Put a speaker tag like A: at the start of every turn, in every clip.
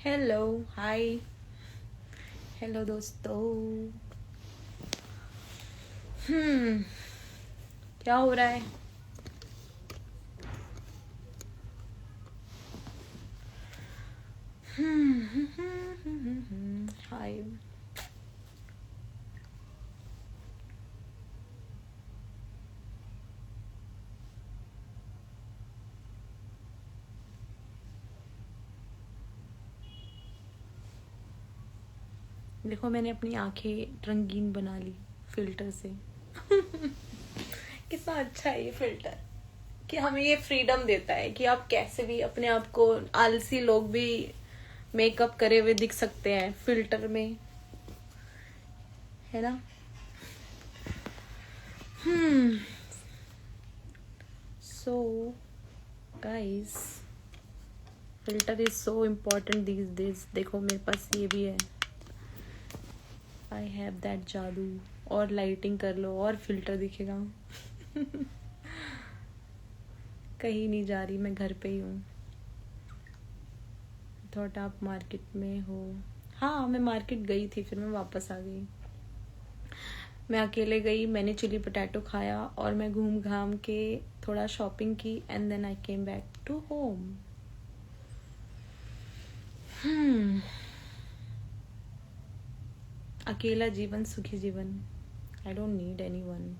A: Hello hi hello दोस्तों। क्या हो रहा है? हाय। देखो मैंने अपनी आंखें रंगीन बना ली फिल्टर से। कितना अच्छा है ये फिल्टर कि हमें ये फ्रीडम देता है कि आप कैसे भी अपने आप को, आलसी लोग भी मेकअप करे हुए दिख सकते हैं फिल्टर में, है ना। So guys, filter is so important these days. देखो मेरे पास ये भी है, आई हैव दैट जादू। और लाइटिंग कर लो और फिल्टर दिखेगा। कहीं नहीं जा रही, मैं घर पे ही हूँ। थॉट आप मार्केट में हो। हाँ मैं मार्केट गई थी, फिर मैं वापस आ गई। मैं अकेले गई, मैंने चिली पोटैटो खाया और मैं घूम घाम के थोड़ा शॉपिंग की and then I came back to home. अकेला जीवन सुखी जीवन। आई डोंट नीड एनीवन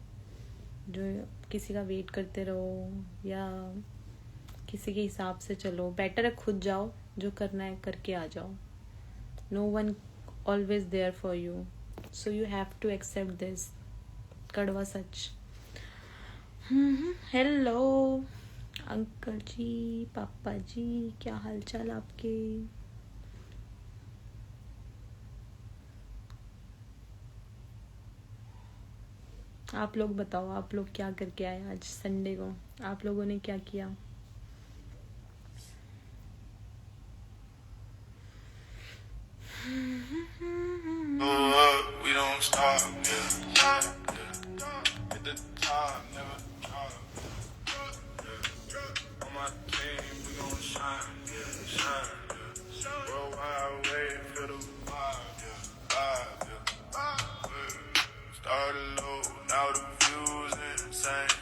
A: जो किसी का वेट करते रहो या किसी के हिसाब से चलो। बेटर है खुद जाओ, जो करना है करके आ जाओ। No one always there for you, so you have to accept this कड़वा सच। हेलो अंकल जी, पापा जी, क्या हाल चाल आपके? आप लोग बताओ, आप लोग क्या करके आए आज संडे को? आप लोगों ने क्या किया?
B: We don't stop, yeah. Hit the top, never drop. On my team, we gon' shine, yeah, shine. Worldwide wave, feel the vibe, yeah, yeah. Started low, now the views insane.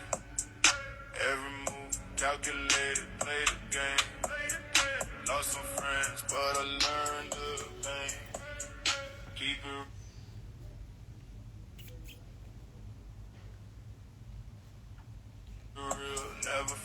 B: Every move calculated, play the game. Lost some friends, but I learned the pain. Keep it real, never.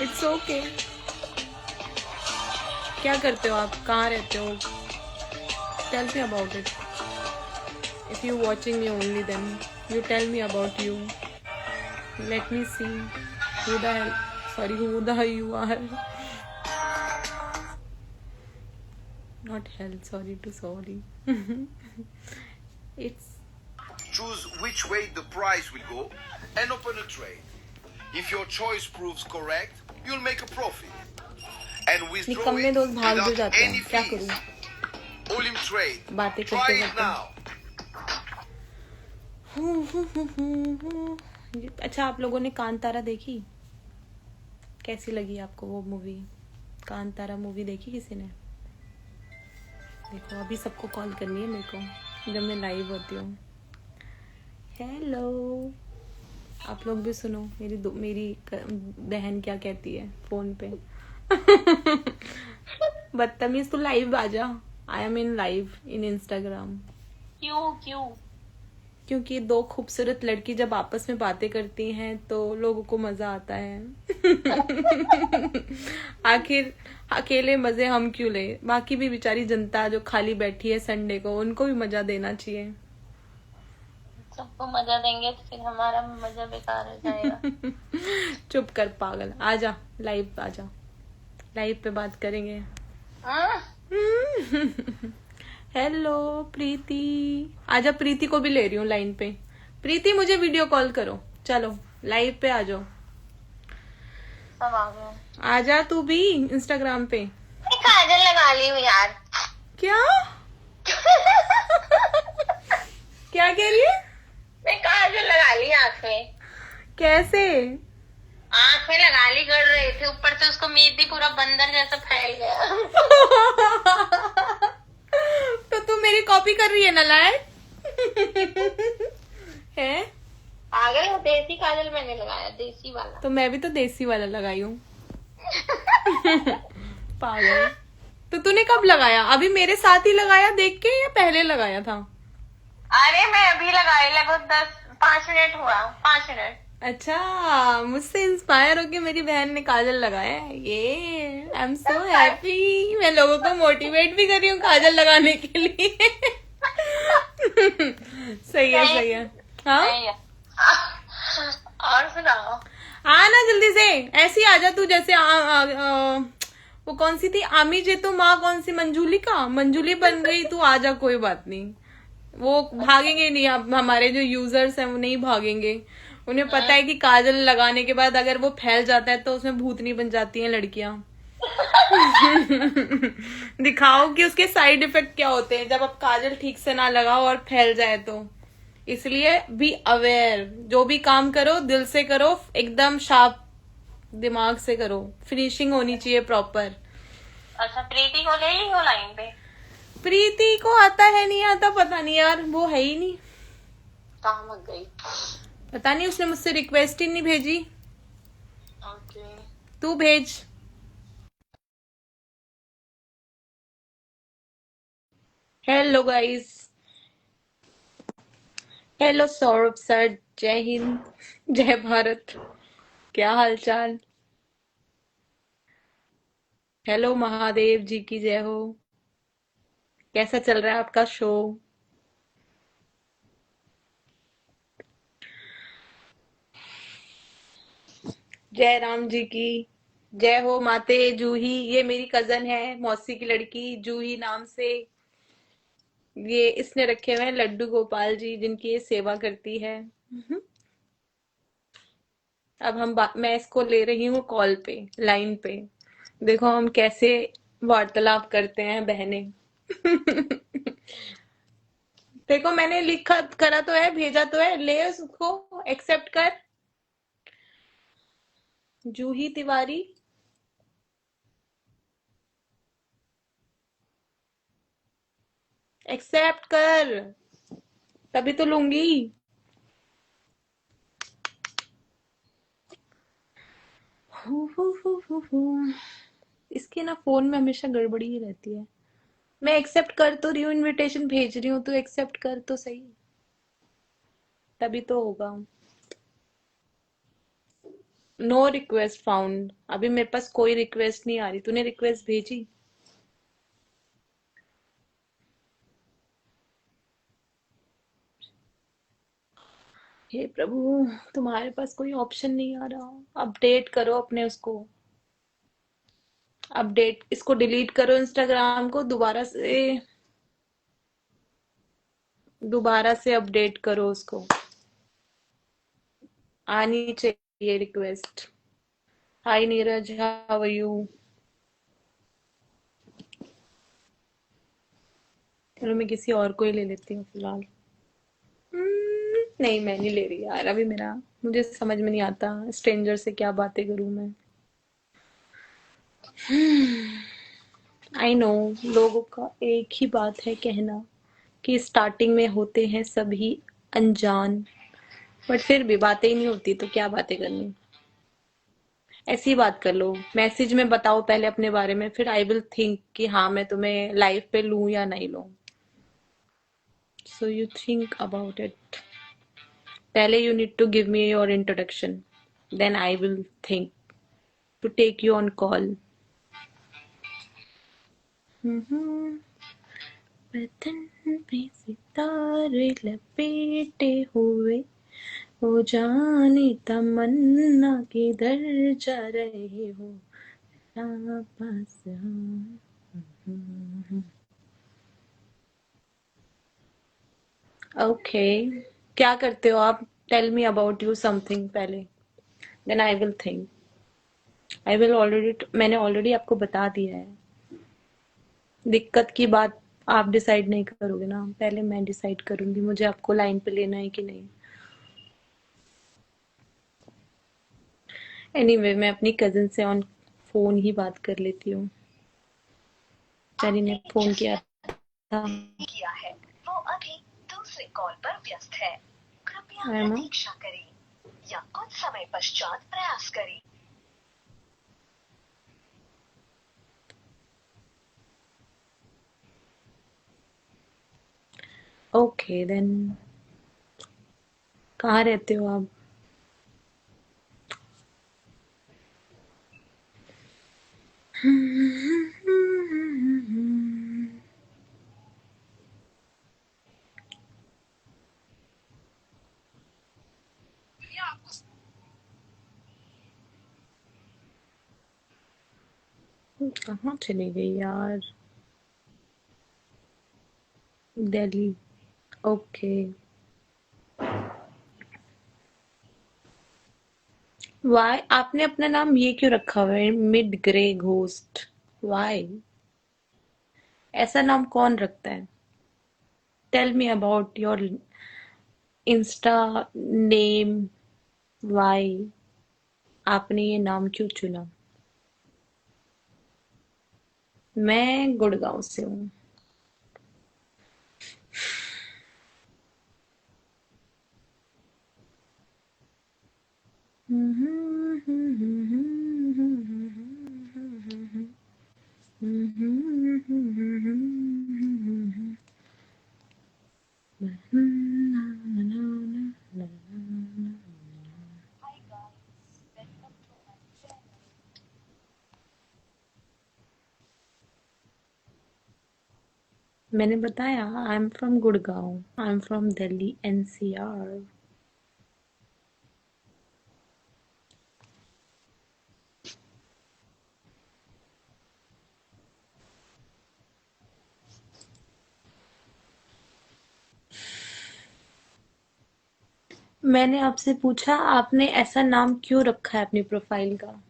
A: It's okay. क्या करते हो आप? कहाँ रहते हो? Tell me about it. If you watching me only then you tell me about you. Let me see who the hell, sorry, who the hell you are. Not hell, sorry to sorry. It's
C: Choose which way the price will go and open a trade. If your choice proves correct, you'll make a profit. And withdraw
A: निकम्मे
C: it
A: दोस्त भाग जो
C: without
A: जाते
C: any
A: हैं, क्या
C: fees.
A: करूं?
C: All in trade.
A: बातें
C: Try
A: करते
C: it now.
A: अच्छा, आप लोगों ने कांतारा देखी? कैसी लगी आपको वो मूवी? कांतारा मूवी देखी किसी ने? देखो अभी सबको कॉल करनी है मेरे को जब मैं लाइव होती हूँ। हेलो, आप लोग भी सुनो मेरी बहन क्या कहती है फोन पे। बदतमीज, तू लाइव आ जा। I am in live in Instagram.
D: क्यों क्यों?
A: क्योंकि दो खूबसूरत लड़की जब आपस में बातें करती हैं तो लोगों को मजा आता है। आखिर अकेले मजे हम क्यों ले, बाकी भी बेचारी जनता जो खाली बैठी है संडे को, उनको भी मजा देना चाहिए।
D: सबको मजा देंगे तो फिर हमारा मजा बेकार हो जाएगा।
A: चुप कर पागल, आजा लाइव, आजा लाइव पे बात करेंगे।
D: हाँ?
A: हेलो प्रीति, आजा, प्रीति को भी ले रही हूँ लाइन पे। प्रीति मुझे वीडियो कॉल करो, चलो लाइव पे आ जाओ।
D: सब आ गए।
A: आजा तू भी इंस्टाग्राम पे।
D: मैं काजल लगा ली हूँ यार।
A: क्या क्या कह रही है?
D: मैं काजल लगा ली आँख में।
A: कैसे?
D: आँख में लगा ली, गड़ रहे थे, ऊपर से उसको मेहंदी पूरा बंदर जैसा फैल गया।
A: तो तू मेरी कॉपी कर रही है ना लायक? है
D: पागल हो, देसी काजल मैंने लगाया, देसी वाला।
A: तो मैं भी तो देसी वाला लगाई हूँ। पागल। तो तूने कब लगाया? अभी मेरे साथ ही लगाया देख के या पहले लगाया था?
D: अरे मैं अभी लगाई, लगभग 5 मिनट हुआ, 5 मिनट।
A: अच्छा, मुझसे इंस्पायर होके मेरी बहन ने काजल लगाया है। ये आई एम सो हैप्पी। मैं लोगों को मोटिवेट भी कर रही हूँ काजल लगाने के लिए। सही है, सही है। हाँ,
D: नहीं है। और सुनाओ।
A: आ ना जल्दी से, ऐसी आजा तू जैसे वो कौन सी थी आमी जे, तो माँ कौन सी, मंजूली बन गई। तू आजा, कोई बात नहीं, वो भागेंगे नहीं। अब हमारे जो यूजर्स हैं वो नहीं भागेंगे। उन्हें पता है कि काजल लगाने के बाद अगर वो फैल जाता है तो उसमें भूतनी बन जाती हैं लड़कियां। दिखाओ कि उसके साइड इफेक्ट क्या होते हैं जब आप काजल ठीक से ना लगाओ और फैल जाए तो। इसलिए बी अवेयर, जो भी काम करो दिल से करो, एकदम शार्प दिमाग से करो, फिनिशिंग होनी चाहिए प्रॉपर।
D: अच्छा, प्रीति को ले ली हो लाइन पे?
A: प्रीति को आता है नहीं आता पता नहीं यार, वो है ही नहीं।
D: कहाँ मत गई?
A: पता नहीं, उसने मुझसे रिक्वेस्ट ही नहीं भेजी।
D: ओके।
A: तू भेज। Hello guys, hello Saurabh sir, जय हिंद, जय भारत, क्या हाल चाल? हेलो महादेव जी की जय हो। कैसा चल रहा है आपका शो? जय राम जी की जय हो। माते जूही, ये मेरी कजन है, मौसी की लड़की, जूही नाम से। ये इसने रखे हुए हैं लड्डू गोपाल जी, जिनकी ये सेवा करती है। अब मैं इसको ले रही हूँ कॉल पे, लाइन पे। देखो हम कैसे वार्तालाप करते हैं बहनें। देखो मैंने लिखा करा तो है, भेजा तो है, ले उसको, एक्सेप्ट कर। जूही तिवारी, एक्सेप्ट कर, तभी तो लूंगी। इसके ना फोन में हमेशा गड़बड़ी ही रहती है। मैं एक्सेप्ट कर तो रही हूँ, इनविटेशन भेज रही हूँ, तो एक्सेप्ट कर तो सही, तभी तो होगा। नो रिक्वेस्ट फाउंड, अभी मेरे पास कोई रिक्वेस्ट नहीं आ रही। तूने रिक्वेस्ट भेजी? हे प्रभु, तुम्हारे पास कोई ऑप्शन नहीं आ रहा। अपडेट करो अपने उसको, अपडेट, इसको डिलीट करो इंस्टाग्राम को, दोबारा से अपडेट करो उसको। आनी चाहिए request. Hi Neeraj, how are you? चलो मैं किसी और को ही ले लेती हूँ फिलहाल। नहीं मैं नहीं ले रही यार, अभी मुझे समझ में नहीं आता स्ट्रेंजर से क्या बातें करूं मैं। आई नो, लोगों का एक ही बात है कहना कि स्टार्टिंग में होते हैं सभी अनजान, बट फिर भी बातें ही नहीं होती तो क्या बातें करनी। ऐसी बात कर लो, मैसेज में बताओ पहले अपने बारे में, फिर आई विल थिंक कि हाँ मैं तुम्हें लाइफ पे लूं या नहीं लूं। So you think about it. पहले you need to give me your introduction, then I will think to take you on call. बदन पे सितारे लपेटे हुए, वो जाने तमन्ना किधर जा रहे हो, पास ओके। क्या करते हो आप? Tell me about you something पहले, then I will think. I will already, मैंने ऑलरेडी आपको बता दिया है। दिक्कत की बात आप डिसाइड नहीं करोगे ना, पहले मैं डिसाइड करूंगी मुझे आपको लाइन पे लेना है कि नहीं। एनीवे, मैं अपनी कजिन से ऑन फोन ही बात कर लेती हूँ। चली ने फोन किया था।
E: किया है, वो अभी दूसरे कॉल पर व्यस्त है। कृपया
A: है ना?
E: प्रतीक्षा करें या कुछ समय पश्चात प्रयास करें।
A: ओके देन, कहाँ रहते हो आप? कहाँ चली गई यार? दिल्ली। ओके। वाई आपने अपना नाम ये क्यों रखा हुआ है, मिड ग्रे घोस्ट? वाई? ऐसा नाम कौन रखता है? Tell me about your insta name. Why आपने ये नाम क्यों चुना? मैं गुड़गांव से हूँ। मैंने बताया I am from Gurgaon, I am from Delhi NCR. मैंने आपसे पूछा आपने ऐसा नाम क्यों रखा है अपनी प्रोफाइल का?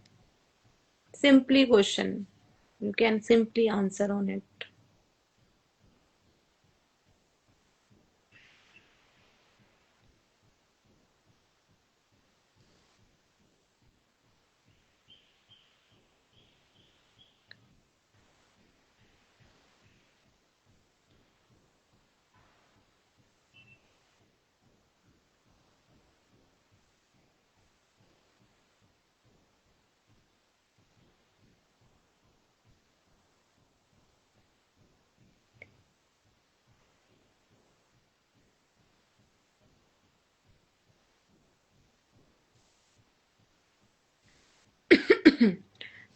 A: Simply question, you can simply answer on it.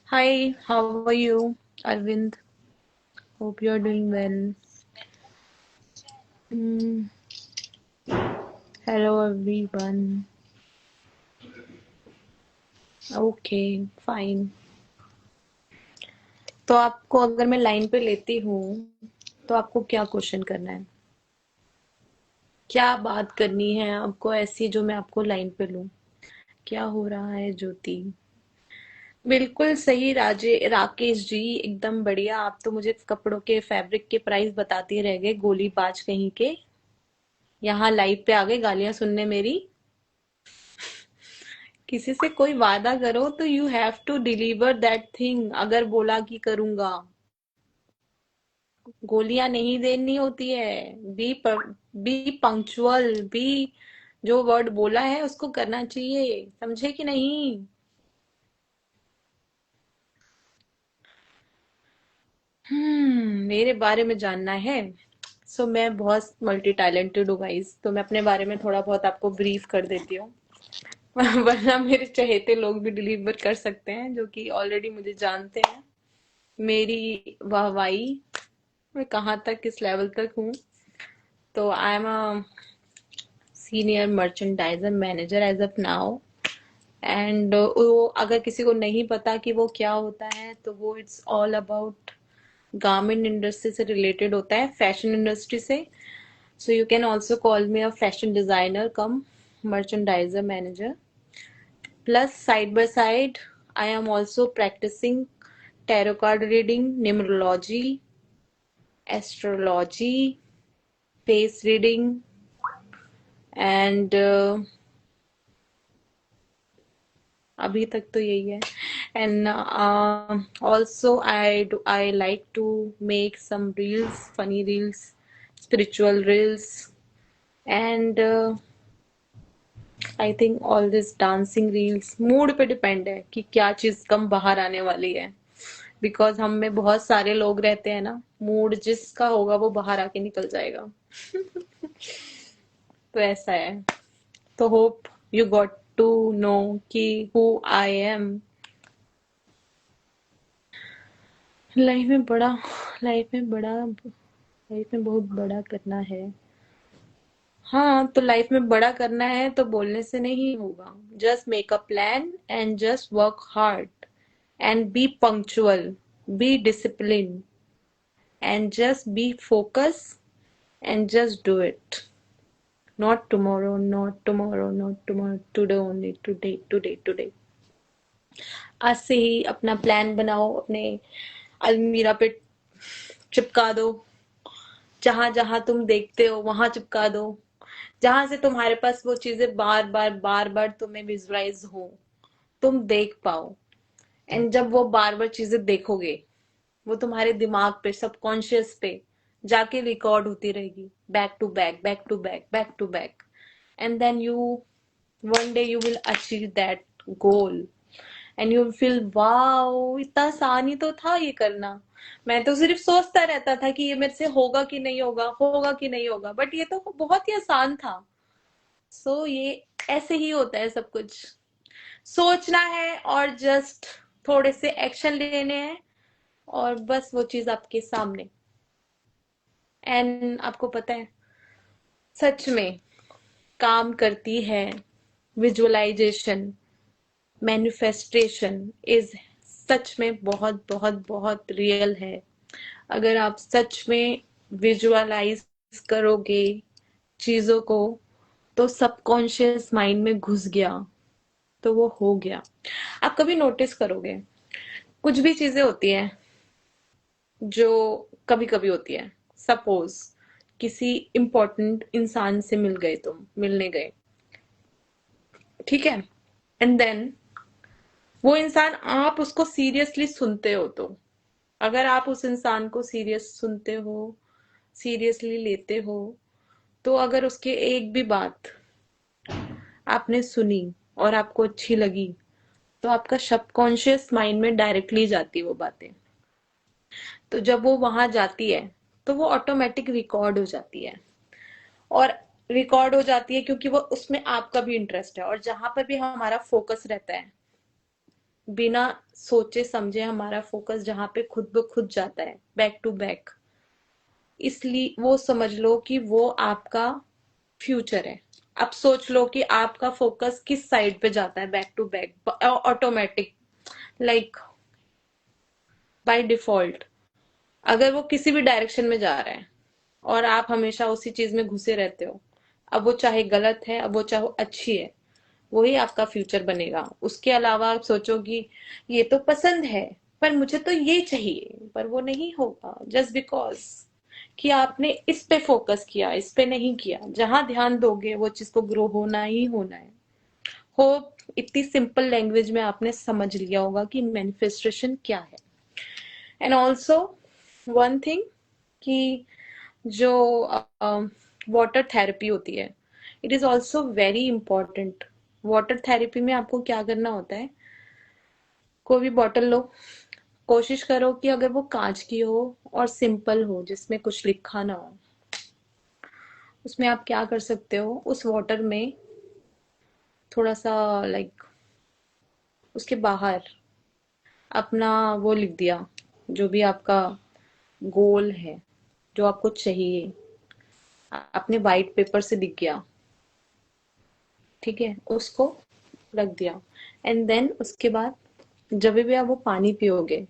A: Hi, how are you, Arvind? Hope you're doing well. Mm, hello, everyone. Okay, fine. तो आपको अगर मैं लाइन पे लेती हूँ तो आपको क्या क्वेश्चन करना है? क्या बात करनी है आपको ऐसी जो मैं आपको लाइन पे लूं? क्या हो रहा है ज्योति? बिल्कुल सही राकेश जी, एकदम बढ़िया। आप तो मुझे कपड़ों के फैब्रिक के प्राइस बताते रह गए, गोलीबाज कहीं के। यहाँ लाइव पे आ गए गालियां सुनने मेरी। किसी से कोई वादा करो तो you have to deliver that thing. अगर बोला कि करूंगा, गोलियां नहीं देनी होती है। बी पंक्चुअल, बी, जो वर्ड बोला है उसको करना चाहिए, समझे कि नहीं? मेरे बारे में जानना है? सो मैं बहुत मल्टी टैलेंटेड हूँ गाइस, तो मैं अपने बारे में थोड़ा बहुत आपको ब्रीफ कर देती हूँ। वरना मेरे चहेते लोग भी डिलीवर कर सकते हैं जो कि ऑलरेडी मुझे जानते हैं मेरी वाहवाही मैं कहाँ तक किस लेवल तक हूँ। तो I am a senior merchandiser manager as of now. And वो अगर किसी को नहीं पता कि वो क्या होता है, तो वो it's all about garment industry से रिलेटेड होता है, फैशन इंडस्ट्री से। So you can also call me a fashion designer come merchandiser manager. Plus, side by side, I am also practicing tarot card reading, numerology, astrology, face reading, and अभी तक तो यही है. And also I like to make some reels, funny reels, spiritual reels, and I think all this dancing reels mood पे depend है कि क्या चीज कम बाहर आने वाली है, बिकॉज हम में बहुत सारे लोग रहते हैं ना, मूड जिसका होगा वो बाहर आके निकल जाएगा। तो ऐसा है। तो hope you got to know कि हु आई एम। लाइफ में बड़ा लाइफ में बहुत बड़ा करना है। हाँ, तो लाइफ में बड़ा करना है तो बोलने से नहीं होगा। Just make a plan and just work hard and B punctual, be discipline and just be focus and just do it. Not tomorrow, not tomorrow, not tomorrow, today only, today today today. आज से ही अपना plan बनाओ, अपने अलमीरा पे चिपका दो, जहां जहां तुम देखते हो वहां चिपका दो, जहां से तुम्हारे पास वो चीजें बार बार तुम्हें विजुअलाइज हो, तुम देख पाओ। एंड जब वो बार बार चीजें देखोगे, वो तुम्हारे दिमाग पे, सबकॉन्शियस पे जाके रिकॉर्ड होती रहेगी, back to back, back to back, back to back. And then you one day you will achieve that goal and you feel wow, इतना आसान ही तो था ये करना। मैं तो सिर्फ सोचता रहता था कि ये मेरे से होगा कि नहीं होगा, होगा कि नहीं होगा, बट ये तो बहुत ही आसान था। सो ये ऐसे ही होता है सब कुछ। सोचना है और जस्ट थोड़े से एक्शन लेने हैं और बस वो चीज आपके सामने। एंड आपको पता है, सच में काम करती है विजुअलाइजेशन, मैनिफेस्टेशन इज सच में बहुत बहुत बहुत रियल है। अगर आप सच में विजुअलाइज करोगे चीजों को, तो सबकॉन्शियस माइंड में घुस गया तो वो हो गया। आप कभी नोटिस करोगे, कुछ भी चीजें होती हैं जो कभी कभी होती है। सपोज किसी इंपॉर्टेंट इंसान से मिल गए, तुम मिलने गए, ठीक है, एंड देन वो इंसान, आप उसको सीरियसली सुनते हो, तो अगर आप उस इंसान को सीरियस सुनते हो, सीरियसली लेते हो, तो अगर उसके एक भी बात आपने सुनी और आपको अच्छी लगी, तो आपका सबकॉन्शियस माइंड में डायरेक्टली जाती है वो बातें। तो जब वो वहां जाती है तो वो ऑटोमेटिक रिकॉर्ड हो जाती है, और रिकॉर्ड हो जाती है क्योंकि वो उसमें आपका भी इंटरेस्ट है। और जहां पर भी हमारा फोकस रहता है, बिना सोचे समझे हमारा फोकस जहां पे खुद ब खुद जाता है बैक टू बैक, इसलिए वो समझ लो कि वो आपका फ्यूचर है। अब सोच लो कि आपका फोकस किस साइड पे जाता है back to back, automatic, like by default. अगर वो किसी भी डायरेक्शन में जा रहा है और आप हमेशा उसी चीज में घुसे रहते हो, अब वो चाहे गलत है, अब वो चाहे अच्छी है, वही आपका फ्यूचर बनेगा। उसके अलावा आप सोचो कि ये तो पसंद है पर मुझे तो ये चाहिए, पर वो नहीं होगा, जस्ट बिकॉज कि आपने इस पे फोकस किया, इस पे नहीं किया। जहां ध्यान दोगे वो चीज को ग्रो होना ही होना है। होप इतनी सिंपल लैंग्वेज में आपने समझ लिया होगा कि मैनिफेस्टेशन क्या है। एंड ऑल्सो वन थिंग, कि जो वाटर थेरेपी होती है, it is also very important. Water therapy में आपको क्या करना होता है, कोई भी बॉटल लो, कोशिश करो कि अगर वो कांच की हो और सिंपल हो, जिसमें कुछ लिखा ना हो, उसमें आप क्या कर सकते हो, उस वाटर में थोड़ा सा लाइक उसके बाहर अपना वो लिख दिया, जो भी आपका गोल है, जो आपको चाहिए, अपने वाइट पेपर से लिख गया, ठीक है, उसको रख दिया। एंड देन उसके बाद जब भी आप वो पानी पियोगे,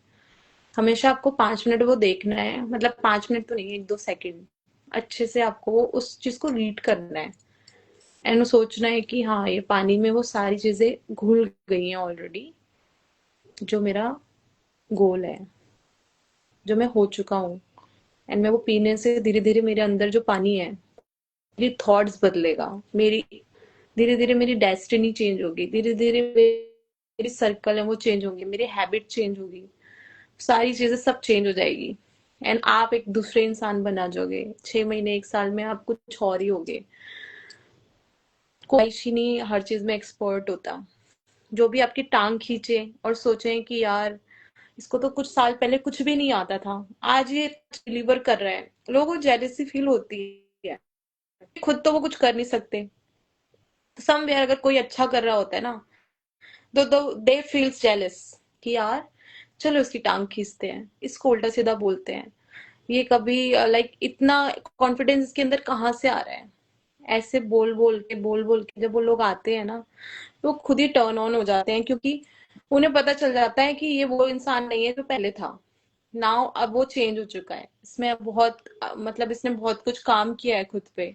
A: हमेशा आपको 5 मिनट वो देखना है, मतलब 5 मिनट तो नहीं, 1-2 सेकंड अच्छे से आपको वो उस चीज को रीड करना है। एंड वो सोचना है कि हाँ, ये पानी में वो सारी चीजें घुल गई हैं ऑलरेडी, जो मेरा गोल है, जो मैं हो चुका हूँ। एंड मैं वो पीने से धीरे धीरे मेरे अंदर जो पानी है, मेरी थॉट्स बदलेगा, मेरी धीरे धीरे मेरी डेस्टिनी चेंज होगी, धीरे धीरे मेरी सर्कल है वो चेंज होंगी, मेरी हैबिट चेंज होगी, सारी चीजें सब चेंज हो जाएगी। एंड आप एक दूसरे इंसान बना जाओगे, 6 महीने 1 साल में आप कुछ और ही होगे। कोई ही नहीं हर चीज में एक्सपर्ट होता। जो भी आपकी टांग खींचे और सोचे कि यार इसको तो कुछ साल पहले कुछ भी नहीं आता था, आज ये डिलीवर कर रहा है, लोगों को जेलेसी फील होती है, खुद तो वो कुछ कर नहीं सकते। समवेयर अगर कोई अच्छा कर रहा होता है ना, तो दे फील्स जेलस कि यार चलो इसकी टांग खींचते हैं, इसको उल्टा सीधा बोलते हैं, ये कभी लाइक इतना कॉन्फिडेंस इसके अंदर कहाँ से आ रहा है। ऐसे बोल बोल के जब वो लोग आते हैं ना, तो खुद ही टर्न ऑन हो जाते हैं, क्योंकि उन्हें पता चल जाता है कि ये वो इंसान नहीं है जो पहले था। नाउ अब वो चेंज हो चुका है, इसमें अब बहुत मतलब इसने बहुत कुछ काम किया है खुद पे।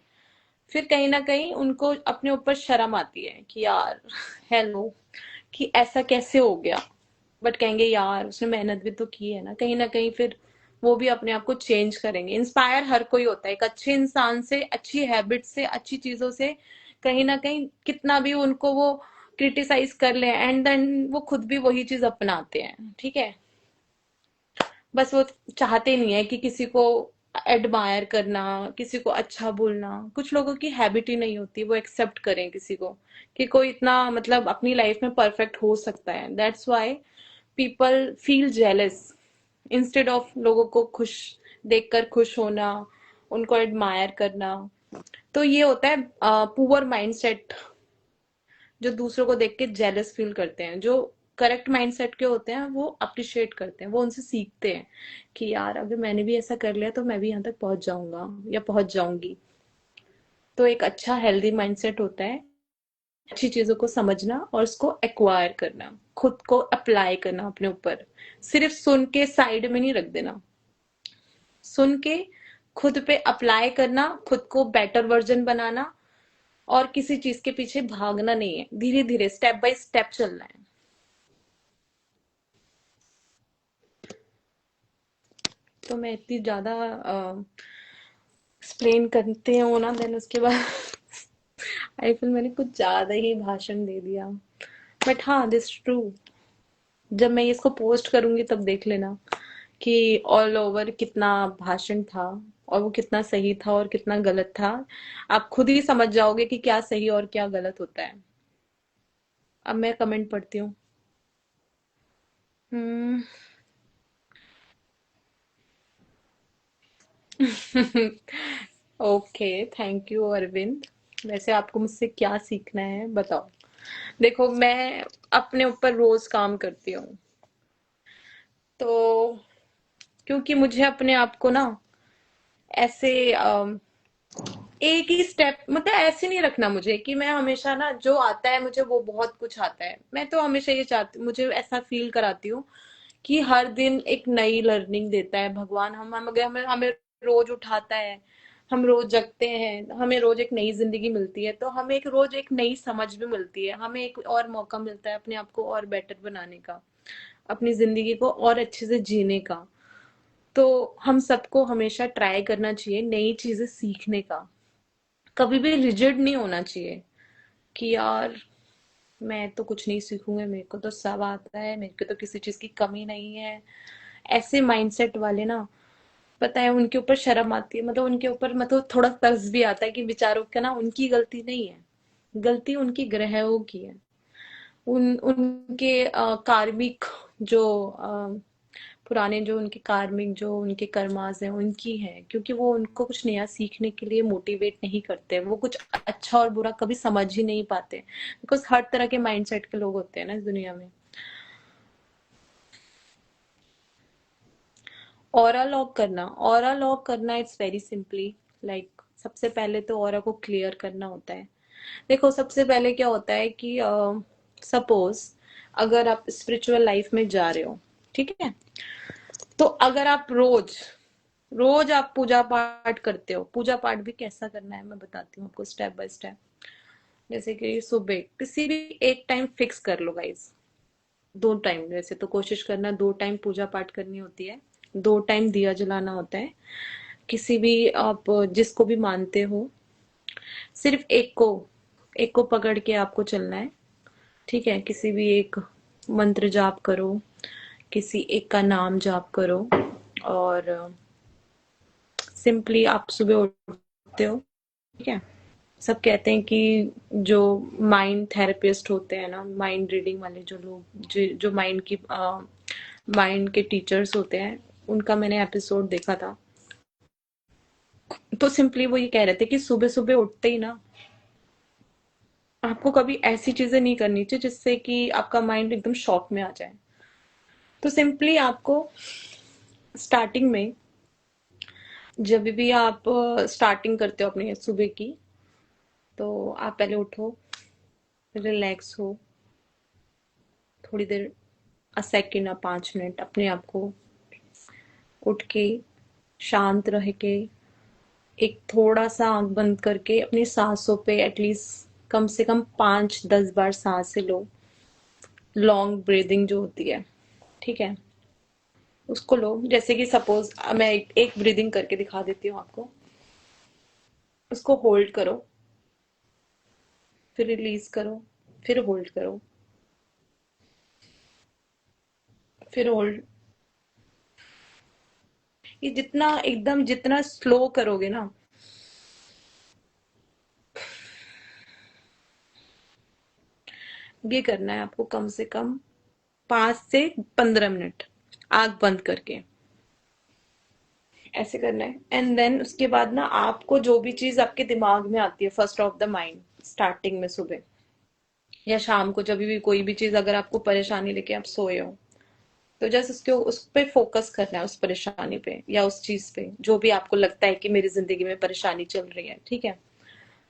A: फिर कहीं ना कहीं उनको अपने ऊपर शर्म आती है कि यार हेलो, कि ऐसा कैसे हो गया। बट कहेंगे यार उसने मेहनत भी तो की है ना कहीं फिर वो भी अपने आप को चेंज करेंगे। इंस्पायर हर कोई होता है, एक अच्छे इंसान से, अच्छी हैबिट से, अच्छी चीजों से। कहीं ना कहीं कितना भी उनको वो क्रिटिसाइज कर ले, एंड देन वो खुद भी वही चीज अपनाते हैं, ठीक है। बस वो चाहते नहीं है कि किसी को एडमायर करना, किसी को अच्छा बोलना। कुछ लोगों की हैबिट ही नहीं होती वो एक्सेप्ट करें किसी को, कि कोई इतना मतलब अपनी लाइफ में परफेक्ट हो सकता है। That's why people feel jealous instead of लोगों को खुश देखकर खुश होना, उनको एडमायर करना। तो ये होता है पुअर माइंडसेट, जो दूसरों को देख के जेलस फील करते हैं। जो करेक्ट माइंडसेट के होते हैं वो अप्रिशिएट करते हैं, वो उनसे सीखते हैं कि यार अगर मैंने भी ऐसा कर लिया तो मैं भी यहाँ तक पहुंच जाऊंगा या पहुंच जाऊंगी। तो एक अच्छा हेल्दी माइंडसेट होता है अच्छी चीजों को समझना और उसको एक्वायर करना, खुद को अप्लाई करना अपने ऊपर। सिर्फ सुन के साइड में नहीं रख देना, सुन के खुद पे अप्लाई करना, खुद को बेटर वर्जन बनाना। और किसी चीज के पीछे भागना नहीं है, धीरे धीरे स्टेप बाय स्टेप चलना है। तो मैं इतनी ज्यादा एक्सप्लेन करते हो ना, देन उसके बाद आई फील मैंने कुछ ज्यादा ही भाषण दे दिया। बट हाँ, दिस ट्रू। जब मैं इसको पोस्ट करूंगी तब देख लेना कि ऑल ओवर कितना भाषण था, और वो कितना सही था और कितना गलत था। आप खुद ही समझ जाओगे कि क्या सही और क्या गलत होता है। अब मैं कमेंट पढ़ती हूँ। Hmm. Okay, thank you Arvind. वैसे आपको मुझसे क्या सीखना है बताओ। देखो, मैं अपने ऊपर रोज काम करती हूँ, तो क्योंकि मुझे अपने आप को ना ऐसे एक ही स्टेप, मतलब ऐसे नहीं रखना मुझे कि मैं हमेशा ना जो आता है मुझे वो बहुत कुछ आता है। मैं तो हमेशा ये चाहती, मुझे ऐसा फील कराती हूँ कि हर दिन एक नई लर्निंग देता है भगवान। हमें हमें रोज उठाता है, हम रोज जगते हैं, हमें रोज एक नई जिंदगी मिलती है, तो हमें एक रोज एक नई समझ भी मिलती है, हमें एक और मौका मिलता है अपने आप को और बेटर बनाने का, अपनी जिंदगी को और अच्छे से जीने का। तो हम सबको हमेशा ट्राई करना चाहिए नई चीजें सीखने का। कभी भी रिजिड नहीं होना चाहिए कि यार मैं तो कुछ नहीं सीखूंगा, मेरे को तो सब आता है, मेरे को तो किसी चीज की कमी नहीं है। ऐसे माइंडसेट वाले ना, पता है उनके ऊपर शर्म आती है, मतलब उनके ऊपर मतलब थोड़ा तर्स भी आता है कि बेचारों का ना, उनकी गलती नहीं है, गलती उनकी ग्रहों की है। उनके कार्मिक जो पुराने जो उनके कार्मिक जो उनके कर्मास हैं उनकी है, क्योंकि वो उनको कुछ नया सीखने के लिए मोटिवेट नहीं करते, वो कुछ अच्छा और बुरा कभी समझ ही नहीं पाते, बिकॉज हर तरह के माइंडसेट के लोग होते हैं ना इस दुनिया में। ऑरा लॉक करना इट्स वेरी सिंपली, लाइक सबसे पहले तो ऑरा को क्लियर करना होता है। देखो सबसे पहले क्या होता है कि सपोज अगर आप स्पिरिचुअल लाइफ में जा रहे हो, ठीक है, तो अगर आप रोज रोज आप पूजा पाठ करते हो, पूजा पाठ भी कैसा करना है मैं बताती हूँ आपको स्टेप बाय स्टेप। जैसे कि सुबह किसी भी एक टाइम फिक्स कर लो गाइस, 2 टाइम, वैसे तो कोशिश करना 2 टाइम पूजा पाठ करनी होती है, 2 टाइम दिया जलाना होता है, किसी भी आप जिसको भी मानते हो, सिर्फ एक को पकड़ के आपको चलना है, ठीक है, किसी भी एक मंत्र जाप करो, किसी एक का नाम जाप करो, और सिंपली आप सुबह उठते हो, ठीक है। सब कहते हैं कि जो माइंड थेरेपिस्ट होते हैं ना, माइंड रीडिंग वाले जो लोग जो माइंड के टीचर्स होते हैं, उनका मैंने एपिसोड देखा था, तो सिंपली वो ये कह रहे थे कि सुबह सुबह उठते ही ना आपको कभी ऐसी चीजें नहीं करनी चाहिए जिससे कि आपका माइंड एकदम शॉक में आ जाए। तो सिंपली आपको स्टार्टिंग में, जब भी आप स्टार्टिंग करते हो अपने सुबह की, तो आप पहले उठो, रिलैक्स हो, थोड़ी देर, 1 सेकेंड या 5 मिनट अपने आप को उठ के शांत रह के एक थोड़ा सा आंख बंद करके अपनी सांसों पे एटलीस्ट कम से कम 5-10 बार सांसें लो, लॉन्ग ब्रीदिंग जो होती है, ठीक है, उसको लो। जैसे कि सपोज मैं एक ब्रीदिंग करके दिखा देती हूँ आपको। उसको होल्ड करो, फिर रिलीज करो, फिर होल्ड करो, फिर होल्ड। ये जितना स्लो करोगे ना, ये करना है आपको कम से कम 5 से 15 मिनट आंख बंद करके, ऐसे करना है। एंड देन उसके बाद ना आपको जो भी चीज आपके दिमाग में आती है first of the mind, starting में सुबह या शाम को, जब भी कोई भी चीज अगर आपको परेशानी लेके आप सोए हो, तो जस्ट उस पे फोकस करना है, उस परेशानी पे या उस चीज पे जो भी आपको लगता है कि मेरी जिंदगी में परेशानी चल रही है, ठीक है।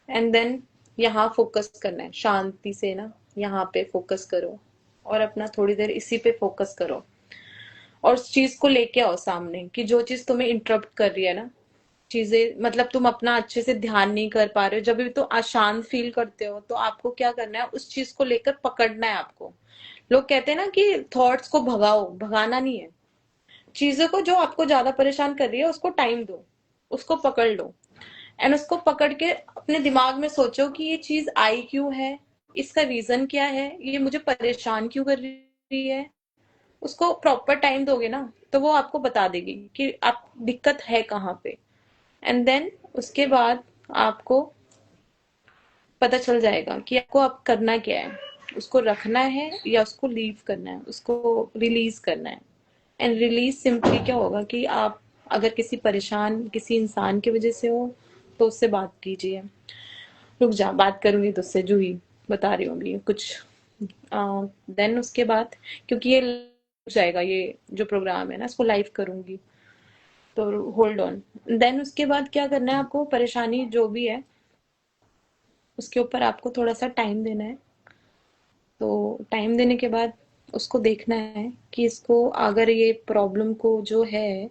A: एंड देन यहाँ फोकस करना है शांति से ना, यहाँ पे फोकस करो और अपना थोड़ी देर इसी पे फोकस करो, और उस चीज को लेके आओ सामने कि जो चीज तुम्हें इंटरप्ट कर रही है ना, चीजें मतलब तुम अपना अच्छे से ध्यान नहीं कर पा रहे हो, जब भी तो अशांत फील करते हो, तो आपको क्या करना है, उस चीज को लेकर पकड़ना है आपको। लोग कहते हैं ना कि थॉट्स को भगाओ, भगाना नहीं है, चीजों को जो आपको ज्यादा परेशान कर रही है उसको टाइम दो, उसको पकड़ लो, एंड उसको पकड़ के अपने दिमाग में सोचो कि ये चीज आई क्यों है, इसका रीजन क्या है, ये मुझे परेशान क्यों कर रही है। उसको प्रॉपर टाइम दोगे ना, तो वो आपको बता देगी कि आप दिक्कत है कहाँ पे। एंड देन उसके बाद आपको पता चल जाएगा कि आपको अब करना क्या है, उसको रखना है या उसको लीव करना है, उसको रिलीज करना है। एंड रिलीज सिंपली क्या होगा कि आप अगर किसी इंसान की वजह से हो, तो उससे बात कीजिए। रुक जा, बात करूंगी तो उससे, जूही बता रही होंगी कुछ। देन उसके बाद, क्योंकि ये रुक जाएगा, ये जो प्रोग्राम है ना इसको लाइव करूंगी, तो होल्ड ऑन। देन उसके बाद क्या करना है, आपको परेशानी जो भी है उसके ऊपर आपको थोड़ा सा टाइम देना है। तो टाइम देने के बाद उसको देखना है कि इसको, अगर ये प्रॉब्लम को जो है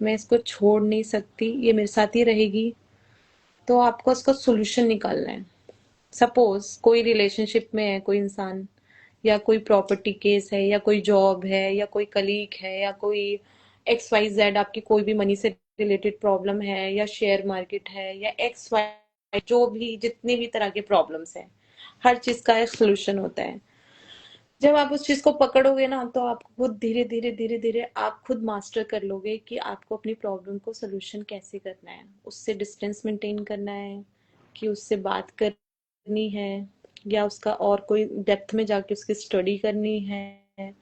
A: मैं इसको छोड़ नहीं सकती, ये मेरे साथ ही रहेगी, तो आपको इसका सोल्यूशन निकालना है। सपोज कोई रिलेशनशिप में है कोई इंसान, या कोई प्रॉपर्टी केस है, या कोई जॉब है, या कोई कलीग है, या कोई XYZ आपकी कोई भी मनी से रिलेटेड प्रॉब्लम है, या शेयर मार्केट है, या XY, जो भी जितनी भी तरह के प्रॉब्लम्स हैं, हर चीज का एक सोल्यूशन होता है। जब आप उस चीज को पकड़ोगे ना, तो आप खुद धीरे धीरे धीरे धीरे आप खुद मास्टर कर लोगे कि आपको अपनी प्रॉब्लम को सोल्यूशन कैसे करना है, उससे डिस्टेंस मेंटेन करना है, कि उससे बात करनी है, या उसका और कोई डेप्थ में जाके उसकी स्टडी करनी है,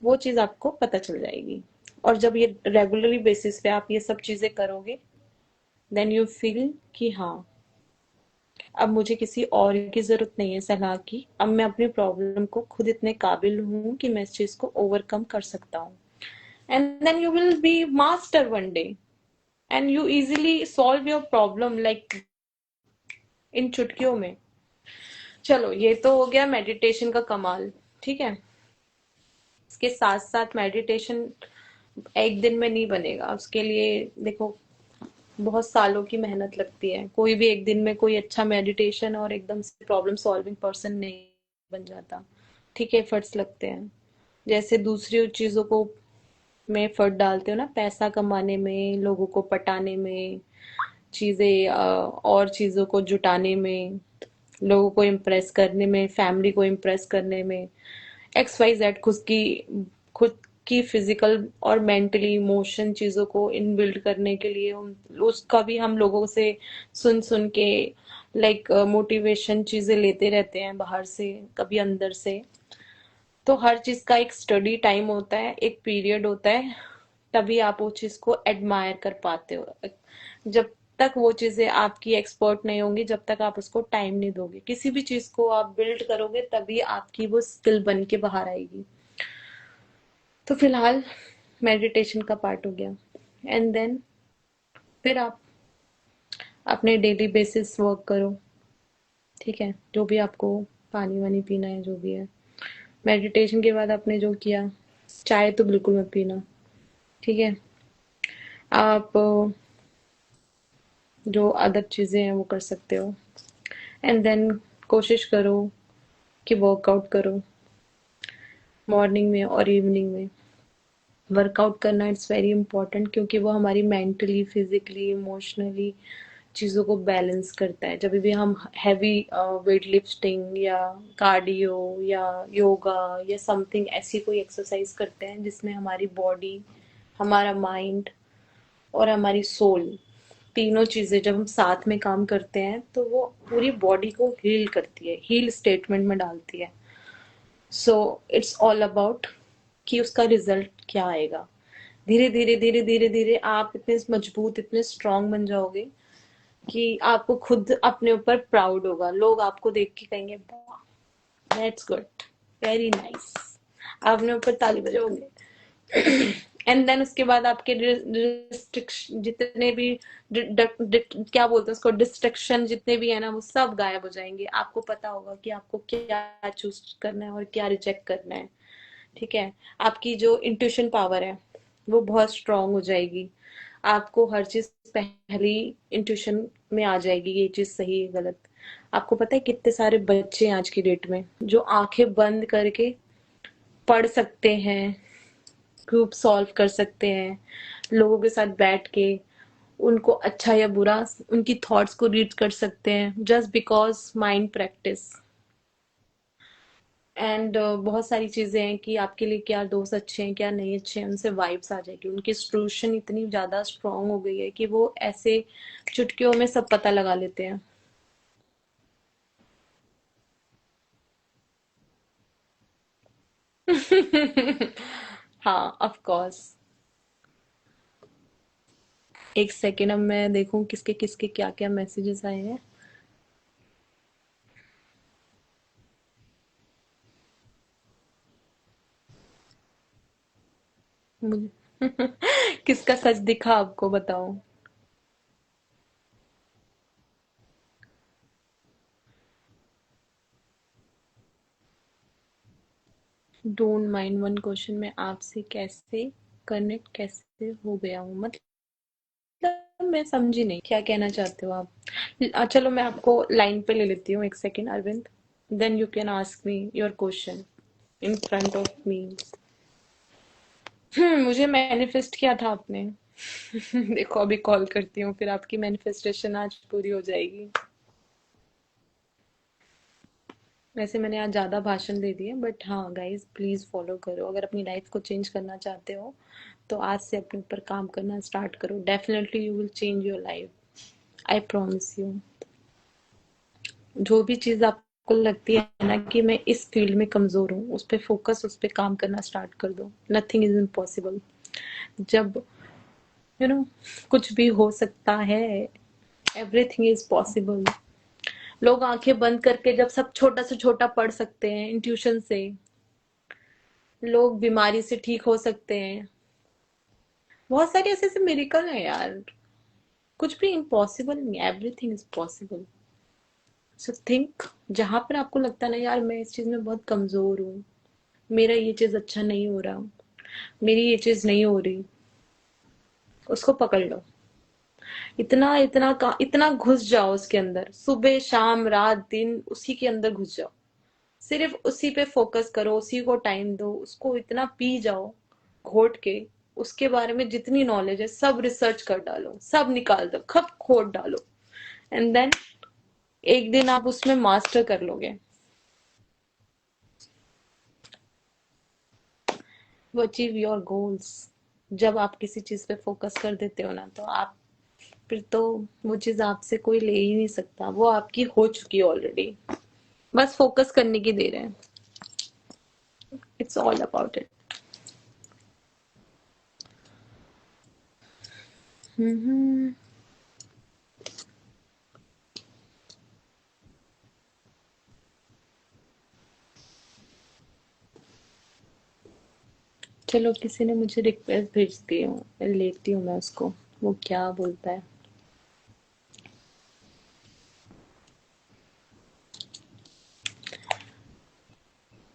A: वो चीज आपको पता चल जाएगी। और जब ये रेगुलरली बेसिस पे आप ये सब चीजें करोगे, देन यू फील कि हाँ, अब मुझे किसी और की जरूरत नहीं है सलाह की, अब मैं अपनी प्रॉब्लम को खुद इतने काबिल हूँ कि मैं इस चीज को ओवरकम कर सकता हूँ। And then you will be master one day, and you easily solve your problem like in चुटकियों में। चलो, ये तो हो गया मेडिटेशन का कमाल। ठीक है, इसके साथ साथ मेडिटेशन एक दिन में नहीं बनेगा, उसके लिए देखो बहुत सालों की मेहनत लगती है। कोई भी एक दिन में कोई अच्छा मेडिटेशन और एकदम से प्रॉब्लम सॉल्विंग पर्सन नहीं बन जाता। ठीक है, एफर्ट्स लगते हैं, जैसे दूसरी चीजों को में एफर्ट डालते हो ना, पैसा कमाने में, लोगों को पटाने में, चीजें और चीजों को जुटाने में, लोगों को इम्प्रेस करने में, फैमिली को इम्प्रेस करने में, एक्स वाई जेड, खुद की फिजिकल और मेंटली इमोशन चीजों को इन बिल्ड करने के लिए उसका भी हम लोगों से सुन सुन के लाइक मोटिवेशन चीजें लेते रहते हैं, बाहर से कभी अंदर से। तो हर चीज का एक स्टडी टाइम होता है, एक पीरियड होता है, तभी आप वो चीज को एडमायर कर पाते हो। जब तक वो चीजें आपकी एक्सपर्ट नहीं होंगी, जब तक आप उसको टाइम नहीं दोगे, किसी भी चीज को आप बिल्ड करोगे तभी आपकी वो स्किल बन के बाहर आएगी। तो फिलहाल मेडिटेशन का पार्ट हो गया, एंड देन फिर आप अपने डेली बेसिस वर्क करो। ठीक है, जो भी आपको पानी वानी पीना है, जो भी है। मेडिटेशन के बाद आपने जो किया, चाय तो बिल्कुल मत पीना। ठीक है, आप जो अदर चीजें हैं वो कर सकते हो, एंड देन कोशिश करो कि वर्कआउट करो मॉर्निंग में और इवनिंग में। वर्कआउट करना इट्स वेरी इंपॉर्टेंट, क्योंकि वो हमारी मेंटली, फिजिकली, इमोशनली चीज़ों को बैलेंस करता है। जब भी हम हैवी वेट लिफ्टिंग या कार्डियो या योगा या समथिंग ऐसी कोई एक्सरसाइज करते हैं जिसमें हमारी बॉडी, हमारा माइंड और हमारी सोल, तीनों चीजें जब हम साथ में काम करते हैं तो वो पूरी बॉडी को हील करती है, हील स्टेटमेंट में डालती है। सो इट्स ऑल अबाउट कि उसका रिजल्ट क्या आएगा। धीरे धीरे धीरे धीरे धीरे आप इतने मजबूत, इतने स्ट्रांग बन जाओगे कि आपको खुद अपने ऊपर प्राउड होगा। लोग आपको देख के कहेंगे दैट्स गुड, वेरी नाइस, आप अपने ऊपर ताली बजाओगे। एंड देन उसके बाद आपके रिस्ट्रिक्शन जितने भी क्या बोलते हैं उसको, डिस्ट्रक्शन जितने भी है ना, वो सब गायब हो जाएंगे। आपको पता होगा कि आपको क्या चूज करना है और क्या रिजेक्ट करना है। ठीक है, आपकी जो इंट्यूशन पावर है वो बहुत स्ट्रांग हो जाएगी। आपको हर चीज पहली इंट्यूशन में आ जाएगी, ये चीज सही है गलत। आपको पता है कितने सारे बच्चे हैं आज की डेट में जो आंखें बंद करके पढ़ सकते हैं, ग्रुप सॉल्व कर सकते हैं, लोगों के साथ बैठ के उनको अच्छा या बुरा उनकी थॉट्स को रीड कर सकते हैं, just because mind practice. And बहुत सारी चीजें हैं कि आपके लिए क्या दोस्त अच्छे हैं, क्या नहीं अच्छे हैं, उनसे वाइब्स आ जाएगी। उनकी इंस्ट्रूशन इतनी ज्यादा स्ट्रांग हो गई है कि वो ऐसे चुटकियों में सब पता लगा लेते हैं। हाँ, ऑफ कोर्स। एक सेकेंड, अब मैं देखूं किसके किसके क्या क्या मैसेजेस आए हैं। मुझे किसका सच दिखा आपको, बताओ। डोंट माइंड वन क्वेश्चन, मैं आपसे कैसे कनेक्ट कैसे हो गया हूँ, मतलब मैं समझी नहीं क्या कहना चाहते हो आप। चलो मैं आपको लाइन पे ले लेती हूँ, एक second Arvind, then you can ask me your question in front of me. मुझे मैनिफेस्ट किया था आपने। देखो अभी कॉल करती हूँ, फिर आपकी मैनिफेस्टेशन आज पूरी हो जाएगी। वैसे मैंने आज ज्यादा भाषण दे दिए, बट हाँ गाइज प्लीज फॉलो करो। अगर अपनी लाइफ को चेंज करना चाहते हो तो आज से अपने ऊपर काम करना स्टार्ट करो। Definitely you will change your life, I promise you. जो भी चीज आपको लगती है ना कि मैं इस फील्ड में कमजोर हूँ, उस पर फोकस, उस पर काम करना स्टार्ट कर दो। Nothing is impossible. जब यू नो कुछ भी हो सकता है, एवरीथिंग इज पॉसिबल। लोग आंखें बंद करके जब सब छोटा से छोटा पढ़ सकते हैं इंट्यूशन से, लोग बीमारी से ठीक हो सकते हैं। बहुत सारे ऐसे ऐसे मिरेकल हैं यार। कुछ भी इम्पॉसिबल नहीं, everything is possible. So think, जहां पर आपको लगता है ना यार मैं इस चीज में बहुत कमजोर हूँ, मेरा ये चीज अच्छा नहीं हो रहा, मेरी ये चीज नहीं हो रही, उसको पकड़ लो। इतना इतना का इतना घुस जाओ उसके अंदर, सुबह शाम रात दिन उसी के अंदर घुस जाओ। सिर्फ उसी पे फोकस करो, उसी को टाइम दो, उसको इतना पी जाओ घोट के। उसके बारे में जितनी नॉलेज है सब रिसर्च कर डालो, सब निकाल दो, खप खोद डालो। एंड देन एक दिन आप उसमें मास्टर कर लोगे। वो अचीव योर गोल्स। जब आप किसी चीज पे फोकस कर देते हो ना, तो आप फिर तो वो चीज आपसे कोई ले ही नहीं सकता, वो आपकी हो चुकी है ऑलरेडी। बस फोकस करने की देर है। It's all about it. चलो, किसी ने मुझे रिक्वेस्ट भेज दी है, लेती हूँ मैं उसको, वो क्या बोलता है।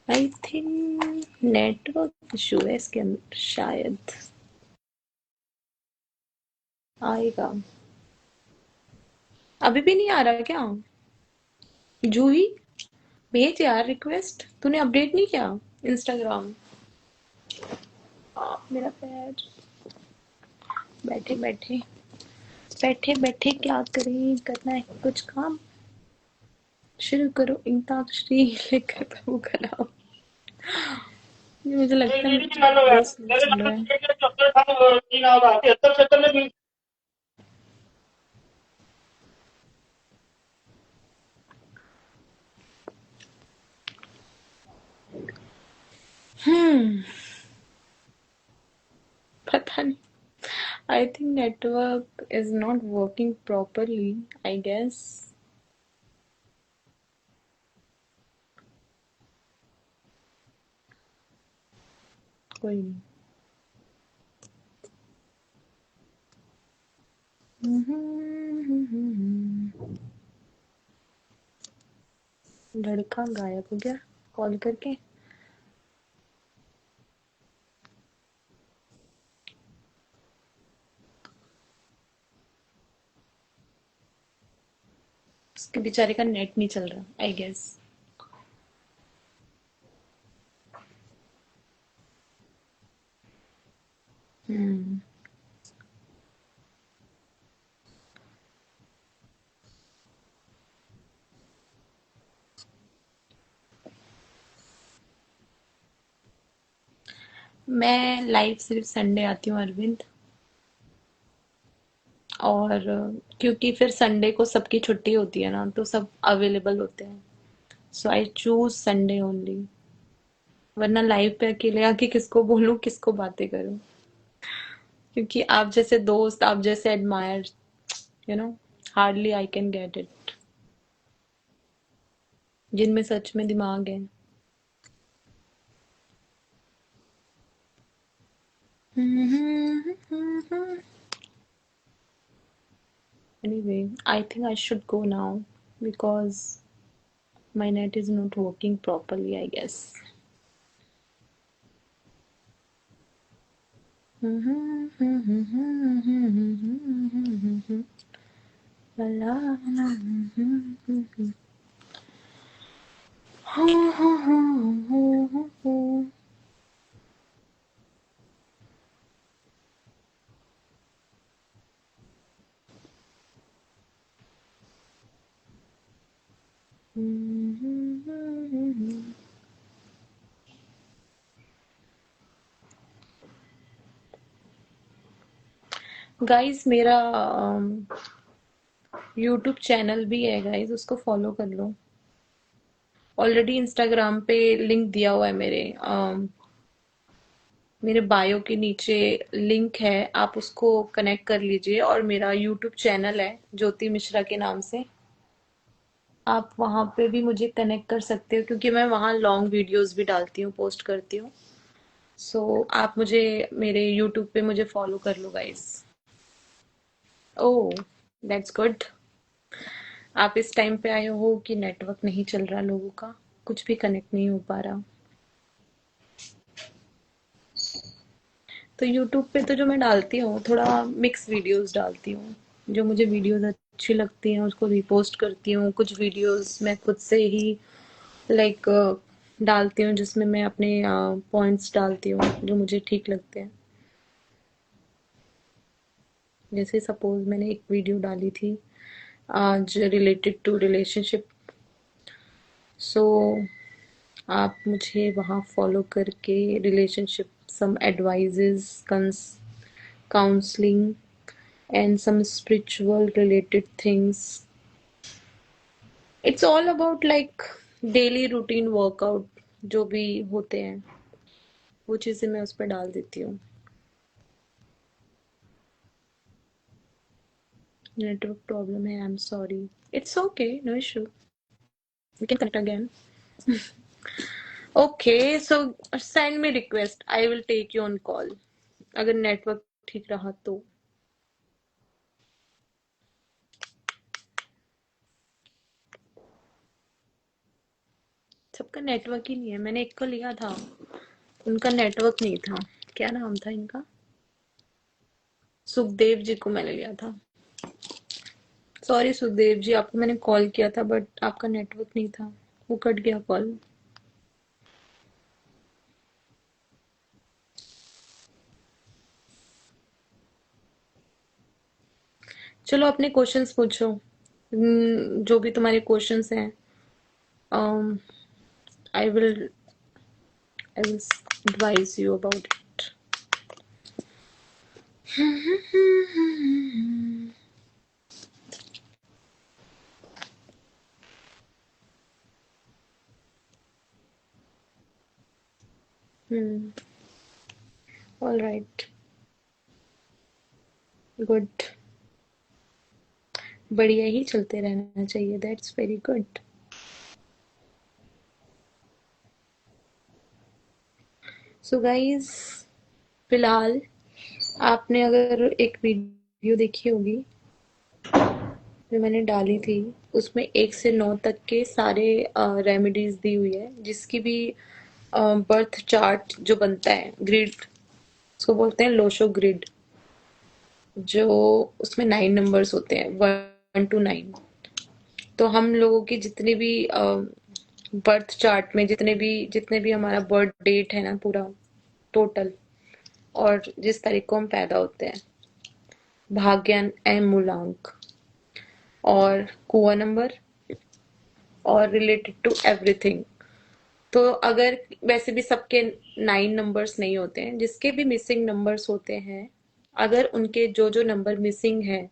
A: आई थिंक नेटवर्क इशू है इसके अंदर शायद। आएगा। अभी भी नहीं आ रहा क्या? जूही, भेज यार रिक्वेस्ट, तूने अपडेट नहीं किया इंस्टाग्राम? मेरा पैर। बैठे बैठे बैठे बैठे क्या करें, करना है कुछ काम, शुरू करो इंताक्षरी लेकर प्रभु का नाम। ये मुझे लगता है बहुत स्लो चल रहा है। हम्म पता नहीं। I think network is not working properly, I guess. कोई नहीं। लड़का गायब हो गया कॉल करके। उसके बेचारे का नेट नहीं चल रहा, आई गेस। हम्म मैं लाइव सिर्फ संडे आती हूँ अरविंद। और क्योंकि फिर संडे को सबकी छुट्टी होती है ना, तो सब अवेलेबल होते हैं। सो आई चूज संडे ओनली। वरना लाइव पे अकेले आके किसको बोलूं, किसको बातें करूं? क्योंकि आप जैसे दोस्त, आप जैसे admire, you know hardly I can get it, जिनमें सच में दिमाग है। Anyway, I think I should go now because my net is not working properly, I guess. Guys, मेरा यूट्यूब चैनल भी है गाइस, उसको फॉलो कर लो। ऑलरेडी इंस्टाग्राम पे लिंक दिया हुआ है मेरे मेरे बायो के नीचे लिंक है, आप उसको कनेक्ट कर लीजिए, और मेरा यूट्यूब चैनल है ज्योति मिश्रा के नाम से, आप वहां पे भी मुझे कनेक्ट कर सकते हो, क्योंकि मैं वहां लॉन्ग वीडियोस भी डालती हूँ, पोस्ट करती हूँ। सो आप मुझे मेरे यूट्यूब पे मुझे फॉलो कर लो गाइस। Oh, that's good. आप इस टाइम पे आए हो कि नेटवर्क नहीं चल रहा लोगों का, कुछ भी कनेक्ट नहीं हो पा रहा। तो यूट्यूब पे तो जो मैं डालती हूँ थोड़ा मिक्स वीडियोस डालती हूँ, जो मुझे वीडियोस अच्छी लगती हैं उसको रिपोस्ट करती हूँ। कुछ वीडियोस मैं खुद से ही लाइक डालती हूँ, जिसमें मैं अपने पॉइंट्स डालती हूँ जो मुझे ठीक लगते हैं। जैसे सपोज मैंने एक वीडियो डाली थी आज रिलेटेड टू रिलेशनशिप, सो आप मुझे वहाँ फॉलो करके relationship some advises, counselling and some spiritual related things. It's all about like daily routine workout जो भी होते हैं, वो चीजें मैं उस पर डाल देती हूँ। नेटवर्क प्रॉब्लम है, I am sorry. It's okay, no issue, we can connect again. Okay, so send me request, I will take you on call, अगर नेटवर्क ठीक रहा तो। सबका नेटवर्क ही नहीं है, मैंने एक को लिया था, उनका नेटवर्क नहीं था। क्या नाम था इनका? सुखदेव जी को मैंने लिया था। सॉरी सुखदेव जी, आपको मैंने कॉल किया था बट आपका नेटवर्क नहीं था, वो कट गया कॉल। चलो अपने क्वेश्चंस पूछो। जो भी तुम्हारे क्वेश्चंस हैं, I will advise you about it. All right, good, बढ़िया ही चलते रहना चाहिए, that's very good. So guys, फिलहाल आपने अगर एक वीडियो देखी होगी जो मैंने डाली थी, उसमें 1 से 9 तक के सारे रेमेडीज दी हुई है, जिसकी भी बर्थ चार्ट जो बनता है, ग्रिड, उसको बोलते हैं लोशो ग्रिड, जो उसमें 9 नंबर्स होते हैं, 1 to 9। तो हम लोगों की जितनी भी बर्थ चार्ट में जितने भी हमारा बर्थ डेट है ना, पूरा टोटल, और जिस तारीख को हम पैदा होते हैं, भाग्यन एम मूलांक और कुआ नंबर और रिलेटेड टू एवरीथिंग। तो अगर वैसे भी सबके 9 नंबर्स नहीं होते हैं, जिसके भी मिसिंग नंबर्स होते हैं, अगर उनके जो जो नंबर मिसिंग है,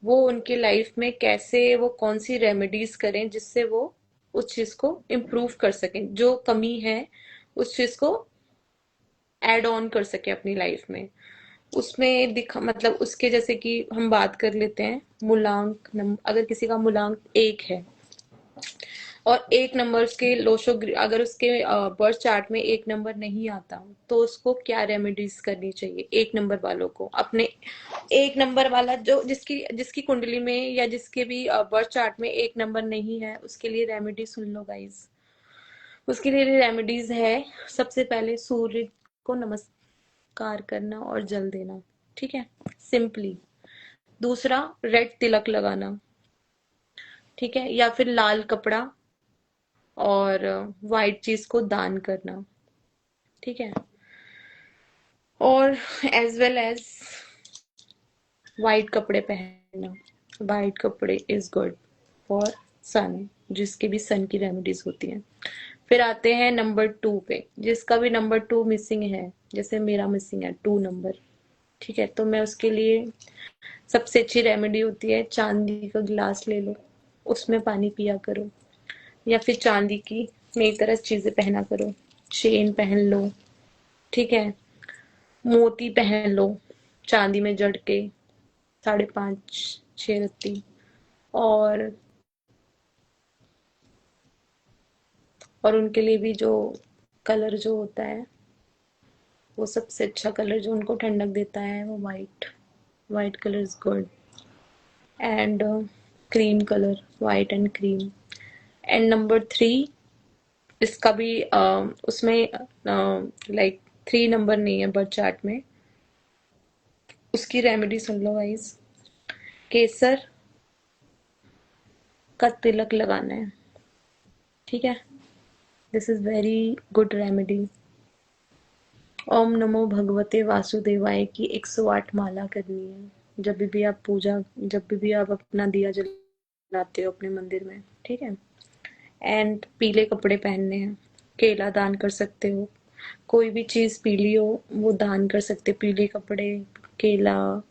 A: वो उनकी लाइफ में कैसे, वो कौन सी रेमेडीज करें जिससे वो उस चीज को इम्प्रूव कर सकें, जो कमी है उस चीज को एड ऑन कर सके अपनी लाइफ में। उसमें दिखा मतलब उसके जैसे कि हम बात कर लेते हैं मूलांक अगर किसी का मूलांक 1 है और 1 नंबर के लोशो, अगर उसके बर्थ चार्ट में 1 नंबर नहीं आता, तो उसको क्या रेमेडीज करनी चाहिए 1 नंबर वालों को। अपने 1 नंबर वाला जो जिसकी जिसकी कुंडली में या जिसके भी बर्थ चार्ट में 1 नंबर नहीं है, उसके लिए रेमेडी सुन लो गाइज। उसके लिए रेमेडीज है, सबसे पहले सूर्य को नमस्कार करना और जल देना, ठीक है, सिंपली। दूसरा, रेड तिलक लगाना, ठीक है, या फिर लाल कपड़ा और वाइट चीज को दान करना, ठीक है। और एज वेल एज वाइट कपड़े पहनना, वाइट कपड़े इज गुड फॉर सन, जिसके भी सन की रेमेडीज होती हैं। फिर आते हैं नंबर 2 पे, जिसका भी नंबर 2 मिसिंग है, जैसे मेरा मिसिंग है 2 नंबर, ठीक है, तो मैं उसके लिए सबसे अच्छी रेमेडी होती है, चांदी का गिलास ले लो, उसमें पानी पिया करो, या फिर चांदी की मेरी तरह चीजें पहना करो, चेन पहन लो, ठीक है, मोती पहन लो चांदी में जड़ के, 5.5-6 रत्ती। और उनके लिए भी जो कलर जो होता है, वो सबसे अच्छा कलर जो उनको ठंडक देता है वो white. White colour is good. And cream colour, white and cream. And number 3, इसका भी उसमें लाइक 3 नंबर नहीं है बर्थ चार्ट में। उसकी रेमेडी सुन लो गाइस। केसर का तिलक लगाना है, ठीक है। This is very good remedy. ओम नमो भगवते वासुदेवाय की 108 माला करनी है जब भी आप अपना दिया जलाते हो अपने मंदिर में, ठीक है। एंड पीले कपड़े पहनने हैं। केला दान कर सकते हो, कोई भी चीज पीली हो वो दान कर सकते हो। पीले कपड़े, केला,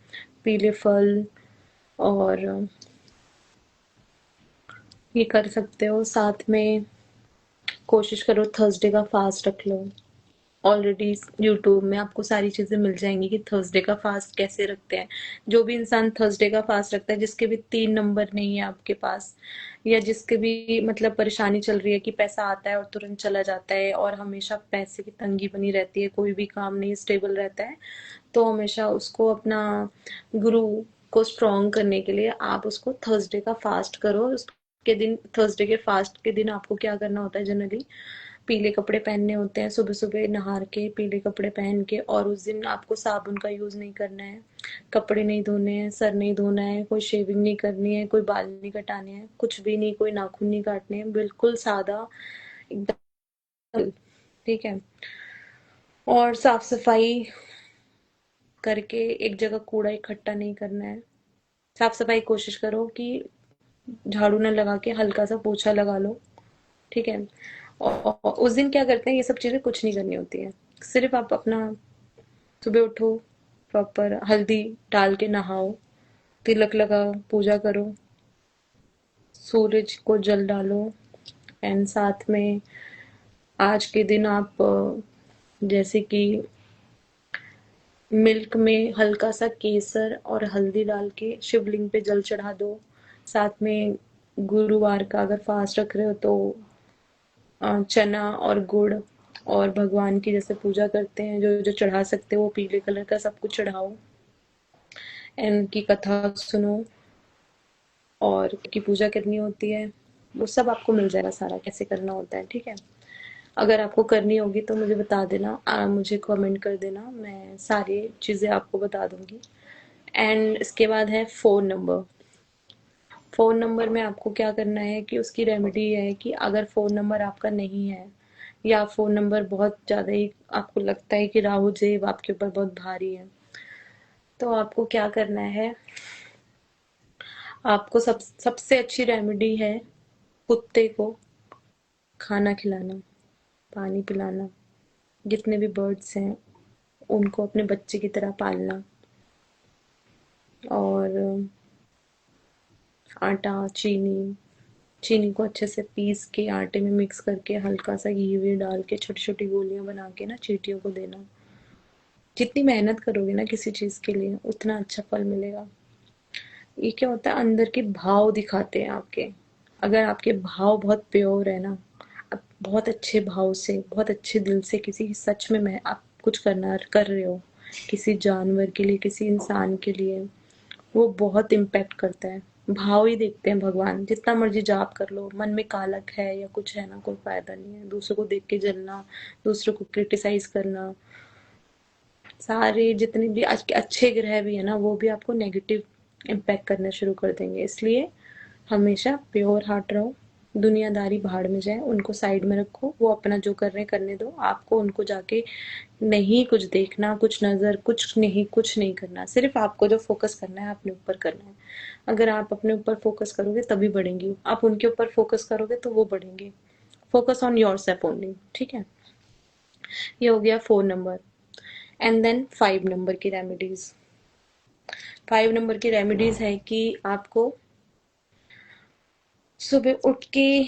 A: पीले फल, और ये कर सकते हो। साथ में कोशिश करो थर्सडे का फास्ट रख लो। ऑलरेडी यूट्यूब में आपको सारी चीजें मिल जाएंगी कि थर्सडे का फास्ट कैसे रखते हैं। जो भी इंसान थर्सडे का फास्ट रखता है, जिसके भी 3 नंबर नहीं है आपके पास, या जिसके भी मतलब परेशानी चल रही है कि पैसा आता है और तुरंत चला जाता है और हमेशा पैसे की तंगी बनी रहती है, कोई भी काम नहीं स्टेबल रहता है, तो हमेशा उसको अपना गुरु को स्ट्रॉन्ग करने के लिए आप उसको थर्सडे का फास्ट करो। उसके दिन, थर्सडे के फास्ट के दिन आपको क्या करना होता है, जनरली पीले कपड़े पहनने होते हैं। सुबह सुबह नहा के पीले कपड़े पहन के, और उस दिन आपको साबुन का यूज नहीं करना है, कपड़े नहीं धोने हैं, सर नहीं धोना है, कोई शेविंग नहीं करनी है, कोई बाल नहीं कटाने हैं, कुछ भी नहीं, कोई नाखून नहीं काटने हैं, बिल्कुल सादा एकदम, ठीक है। और साफ सफाई करके एक जगह कूड़ा इकट्ठा नहीं करना है। साफ सफाई कोशिश करो कि झाड़ू न लगा के हल्का सा पोछा लगा लो, ठीक है। और उस दिन क्या करते हैं, ये सब चीजें कुछ नहीं करनी होती है। सिर्फ आप अपना सुबह उठो, प्रॉपर हल्दी डाल के नहाओ, तिलक लगाओ, पूजा करो, सूरज को जल डालो। एंड साथ में आज के दिन आप जैसे कि मिल्क में हल्का सा केसर और हल्दी डाल के शिवलिंग पे जल चढ़ा दो। साथ में गुरुवार का अगर फास्ट रख रहे हो तो चना और गुड़, और भगवान की जैसे पूजा करते हैं, जो जो चढ़ा सकते हो वो पीले कलर का सब कुछ चढ़ाओ। इनकी कथा सुनो और की पूजा करनी होती है, वो सब आपको मिल जाएगा सारा कैसे करना होता है, ठीक है। अगर आपको करनी होगी तो मुझे बता देना, मुझे कमेंट कर देना, मैं सारी चीज़ें आपको बता दूंगी। एंड इसके बाद है फ़ोन नंबर। फ़ोन नंबर में आपको क्या करना है कि उसकी रेमेडी ये है कि अगर फ़ोन नंबर आपका नहीं है, या फ़ोन नंबर बहुत ज़्यादा ही आपको लगता है कि राहु जेब आपके ऊपर बहुत भारी है, तो आपको क्या करना है, आपको सबसे अच्छी रेमेडी है कुत्ते को खाना खिलाना, पानी पिलाना। जितने भी बर्ड्स हैं उनको अपने बच्चे की तरह पालना। और आटा, चीनी को अच्छे से पीस के आटे में मिक्स करके हल्का सा घी वी डाल के छोटी छोटी गोलियां बना के ना चींटियों को देना। जितनी मेहनत करोगे ना किसी चीज के लिए, उतना अच्छा फल मिलेगा। ये क्या होता है, अंदर के भाव दिखाते हैं आपके। अगर आपके भाव बहुत प्योर है ना, आप बहुत अच्छे भाव से, बहुत अच्छे दिल से किसी सच में मैं आप कुछ करना कर रहे हो किसी जानवर के लिए, किसी इंसान के लिए, वो बहुत इम्पैक्ट करता है। भाव ही देखते हैं भगवान। जितना मर्जी जाप कर लो, मन में कालक है या कुछ है ना, कोई फायदा नहीं है। दूसरों को देख के जलना, दूसरों को क्रिटिसाइज करना, सारे जितने भी आज के अच्छे ग्रह भी है ना, वो भी आपको नेगेटिव इम्पैक्ट करना शुरू कर देंगे। इसलिए हमेशा प्योर हार्ट रहो। दुनियादारी भाड़ में जाए, उनको साइड में रखो, वो अपना जो कर रहे करने दो। आपको उनको जाके नहीं कुछ देखना, कुछ नजर, कुछ नहीं करना। सिर्फ आपको जो फोकस करना है अपने ऊपर करना है। अगर आप अपने ऊपर फोकस करोगे तभी बढ़ेंगी, आप उनके ऊपर फोकस करोगे तो वो बढ़ेंगे। Focus on your self only, ठीक है। ये हो गया 4 नंबर। एंड देन 5 नंबर की रेमेडीज। 5 नंबर की रेमेडीज है कि आपको सुबह उठ के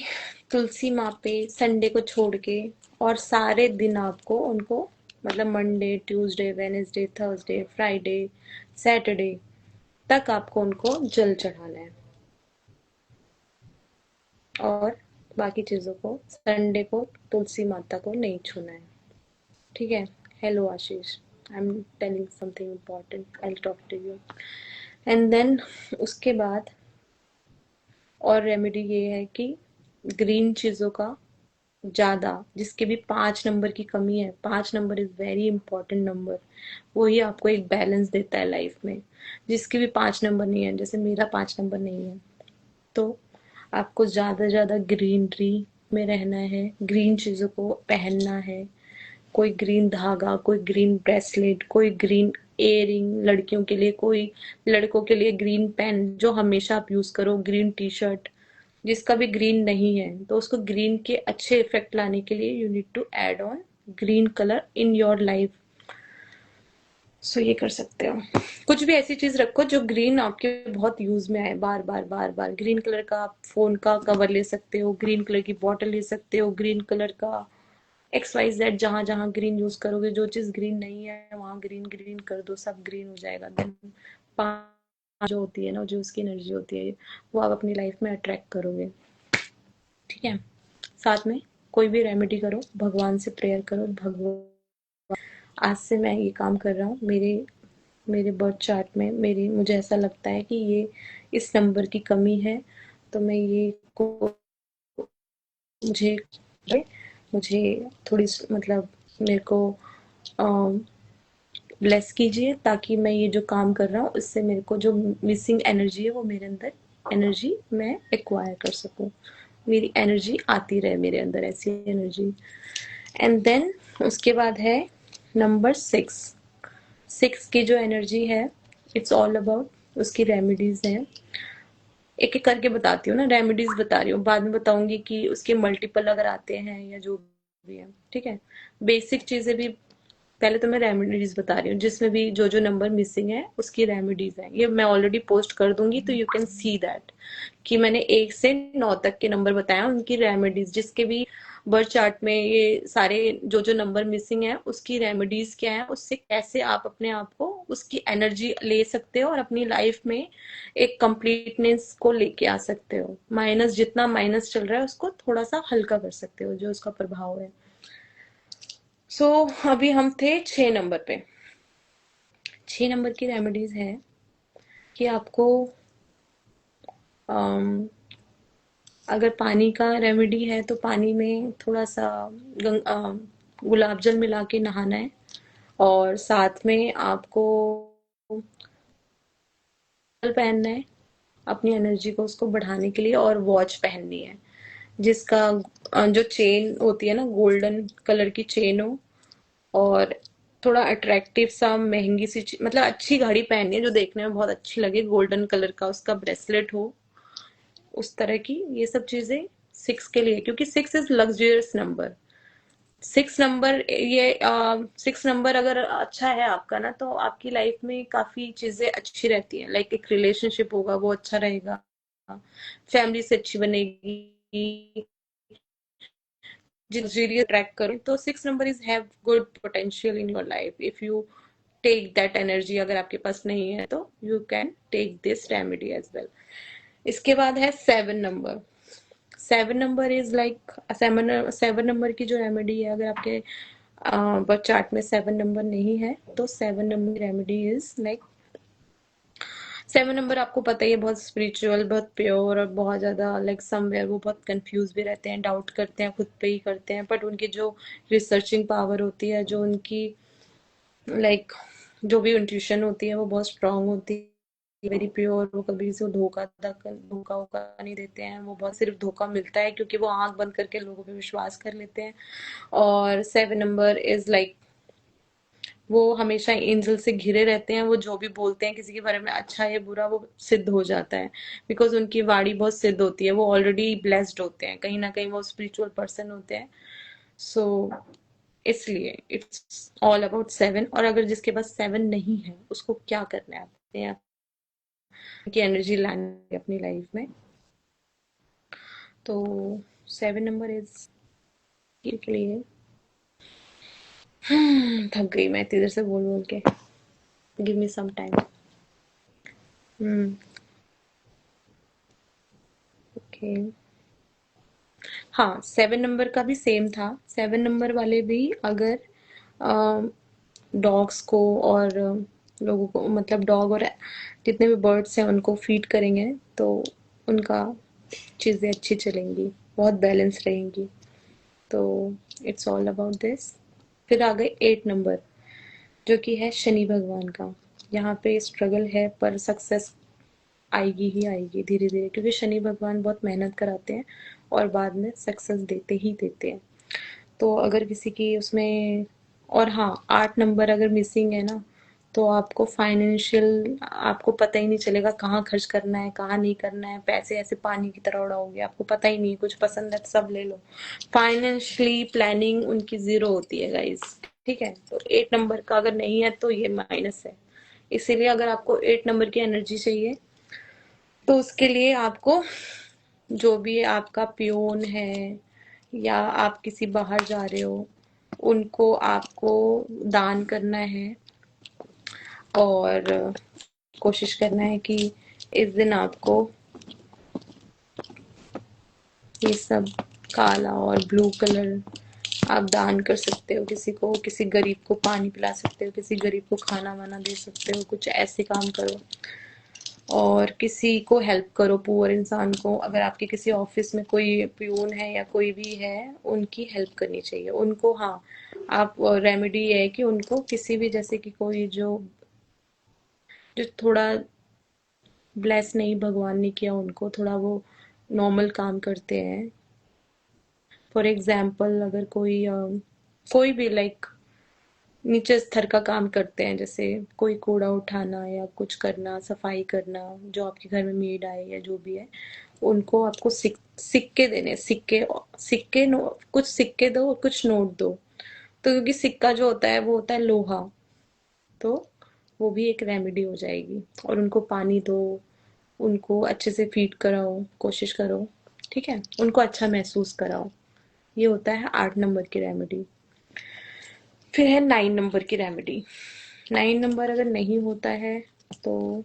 A: तुलसी माँ पे संडे को छोड़ के और सारे दिन आपको उनको मतलब Monday, Tuesday, Wednesday, Thursday, Friday, Saturday तक आपको उनको जल चढ़ाना है, और बाकी चीजों को संडे को तुलसी माता को नहीं छूना है। ठीक है। Hello Ashish, I am telling something important, I will talk to you. And then उसके बाद और रेमेडी ये है कि ग्रीन चीजों का ज्यादा, जिसके भी 5 नंबर की कमी है, 5 number is very important number, वही आपको एक बैलेंस देता है लाइफ में। जिसके भी 5 नंबर नहीं है, जैसे मेरा 5 नंबर नहीं है, तो आपको ज्यादा से ज्यादा ग्रीनरी में रहना है, ग्रीन चीजों को पहनना है। कोई ग्रीन धागा, कोई ग्रीन ब्रेसलेट, कोई ग्रीन इयररिंग लड़कियों के लिए, कोई लड़कों के लिए ग्रीन पेन जो हमेशा आप यूज करो, ग्रीन टी शर्ट। जिसका भी ग्रीन नहीं है तो उसको ग्रीन के अच्छे इफेक्ट लाने के लिए you need to add on green colour in your life. So ये कर सकते हो। कुछ भी ऐसी चीज रखो जो ग्रीन आपके बहुत यूज में आए, बार बार बार बार। ग्रीन कलर का आप फोन का कवर ले सकते हो, ग्रीन कलर की बॉटल ले सकते हो, ग्रीन कलर का XYZ, जहां जहां ग्रीन यूज करोगे, जो चीज ग्रीन नहीं है वहां ग्रीन ग्रीन कर दो, सब ग्रीन हो जाएगा। देन जो होती है ना, जो उसकी एनर्जी होती है, वो आप अपनी लाइफ में अट्रैक्ट करोगे। ठीक है। साथ में कोई भी रेमेडी करो, भगवान से प्रेयर करो, भगवान आज से मैं ये काम कर रहा हूँ, मेरे मेरे बर्थ चार्ट में मेरी, मुझे ऐसा लगता है कि ये इस नंबर की कमी है, तो मैं ये को मुझे मुझे थोड़ी मतलब मेरे को ब्लेस कीजिए, ताकि मैं ये जो काम कर रहा हूँ उससे मेरे को जो मिसिंग एनर्जी है वो मेरे अंदर एनर्जी मैं एक्वायर कर सकूँ, मेरी एनर्जी आती रहे मेरे अंदर, ऐसी एनर्जी। एंड देन उसके बाद है नंबर 6। 6 की जो एनर्जी है, इट्स ऑल अबाउट उसकी रेमेडीज हैं। एक एक करके बताती हूँ ना, रेमेडीज बता रही हूँ, बाद में बताऊंगी कि उसके मल्टीपल अगर आते हैं या जो भी है। ठीक है। बेसिक चीजें भी, पहले तो मैं रेमेडीज बता रही हूँ, जिसमें भी जो जो नंबर मिसिंग है उसकी रेमेडीज है। ये मैं ऑलरेडी पोस्ट कर दूंगी, तो यू कैन सी दैट कि मैंने 1 से 9 तक के नंबर बताया, उनकी रेमेडीज, जिसके भी बर्थ चार्ट में ये सारे जो जो नंबर मिसिंग है उसकी रेमेडीज क्या है, उससे कैसे आप अपने आप को उसकी एनर्जी ले सकते हो और अपनी लाइफ में एक कंप्लीटनेस को लेके आ सकते हो। माइनस, जितना माइनस चल रहा है उसको थोड़ा सा हल्का कर सकते हो, जो उसका प्रभाव है। सो अभी हम थे 6 नंबर पे। 6 नंबर की रेमेडीज है कि आपको अम, अगर पानी का रेमेडी है तो पानी में थोड़ा सा गुलाब जल मिला के नहाना है, और साथ में आपको पहनना है अपनी एनर्जी को उसको बढ़ाने के लिए, और वॉच पहननी है जिसका जो चेन होती है ना, गोल्डन कलर की चेन हो, और थोड़ा अट्रैक्टिव सा महंगी सी मतलब अच्छी घड़ी पहननी है जो देखने में बहुत अच्छी लगे, गोल्डन कलर का उसका ब्रेसलेट हो, उस तरह की। ये सब चीजें 6 के लिए, क्योंकि 6 इज लग्जरियस नंबर। 6 नंबर, ये 6 नंबर अगर अच्छा है आपका ना, तो आपकी लाइफ में काफी चीजें अच्छी रहती हैं। लाइक एक रिलेशनशिप होगा वो अच्छा रहेगा, फैमिली से अच्छी बनेगी, जिस ट्रैक करो। तो 6 number is have good potential in your life if you take that energy. अगर आपके पास नहीं है तो you can take this remedy as well. इसके बाद है 7 number. 7 number is like 7 number की जो रेमेडी है, अगर आपके बर्थ चार्ट में 7 नंबर नहीं है तो 7 number remedy is like, 7 number आपको पता ही है, बहुत स्पिरिचुअल, बहुत प्योर, और बहुत ज्यादा लाइक समवेयर वो बहुत कंफ्यूज भी रहते हैं, डाउट करते हैं, खुद पे ही करते हैं, बट उनकी जो रिसर्चिंग पावर होती है, जो उनकी लाइक जो भी इंट्यूशन होती है वो बहुत स्ट्रांग होती है, वेरी प्योर। वो कभी किसी को धोखा वोखा नहीं देते हैं, वो बहुत सिर्फ धोखा मिलता है क्योंकि वो आंख बंद करके लोगों पे विश्वास कर लेते हैं। और 7 नंबर इज लाइक वो हमेशा एंजल से घिरे रहते हैं, वो जो भी बोलते हैं किसी के बारे में, अच्छा या बुरा, वो सिद्ध हो जाता है, बिकॉज उनकी वाणी बहुत सिद्ध होती है, वो ऑलरेडी ब्लेस्ड होते हैं, कहीं ना कहीं वो स्पिरिचुअल पर्सन होते हैं। सो इसलिए इट्स ऑल अबाउट 7। और अगर जिसके पास 7 नहीं है उसको क्या करना है, अपने आप की एनर्जी लानी है अपनी लाइफ में। तो 7 नंबर इज के लिए थक गई मैं इतनी देर से बोल बोल के। Give me some time. Okay. हाँ, 7 नंबर का भी सेम था। 7 नंबर वाले भी अगर डॉग्स को और लोगों को, मतलब डॉग और जितने भी बर्ड्स हैं उनको फीड करेंगे तो उनका चीज़ें अच्छी चलेंगी, बहुत बैलेंस रहेंगी। तो इट्स ऑल अबाउट दिस। फिर आ गए 8 नंबर, जो कि है शनि भगवान का। यहाँ पे स्ट्रगल है पर सक्सेस आएगी ही आएगी धीरे धीरे, क्योंकि शनि भगवान बहुत मेहनत कराते हैं और बाद में सक्सेस देते ही देते हैं। तो अगर किसी की उसमें, और हाँ, 8 नंबर अगर मिसिंग है ना, तो आपको फाइनेंशियल, आपको पता ही नहीं चलेगा कहाँ खर्च करना है कहाँ नहीं करना है। पैसे ऐसे पानी की तरह उड़ाओगे, आपको पता ही नहीं, कुछ पसंद है तो सब ले लो। फाइनेंशियली प्लानिंग उनकी जीरो होती है गाइस। ठीक है, तो 8 नंबर का अगर नहीं है तो ये माइनस है। इसीलिए अगर आपको 8 नंबर की एनर्जी चाहिए तो उसके लिए आपको, जो भी आपका पियोन है या आप किसी बाहर जा रहे हो, उनको आपको दान करना है और कोशिश करना है कि इस दिन आपको ये सब काला और ब्लू कलर आप दान कर सकते हो किसी को, किसी गरीब को पानी पिला सकते हो, किसी गरीब को खाना वाना दे सकते हो, कुछ ऐसे काम करो। और किसी को हेल्प करो, पुअर इंसान को। अगर आपके किसी ऑफिस में कोई पियून है या कोई भी है, उनकी हेल्प करनी चाहिए उनको। हाँ, आप रेमेडी है कि उनको किसी भी, जैसे कि कोई जो जो थोड़ा ब्लेस नहीं भगवान ने किया, उनको थोड़ा वो नॉर्मल काम करते हैं। फॉर एग्जाम्पल अगर कोई कोई भी लाइक नीचे स्तर का काम करते हैं, जैसे कोई कूड़ा उठाना या कुछ करना, सफाई करना, जो आपके घर में मेड आए या जो भी है, उनको आपको सिक्के देने, सिक्के सिक्के कुछ सिक्के दो और कुछ नोट दो। तो क्योंकि सिक्का जो होता है वो होता है लोहा, तो वो भी एक रेमेडी हो जाएगी। और उनको पानी दो, उनको अच्छे से फीड कराओ, कोशिश करो। ठीक है, उनको अच्छा महसूस कराओ। ये होता है 8 नंबर की रेमेडी। फिर है 9 नंबर की रेमेडी। 9 नंबर अगर नहीं होता है तो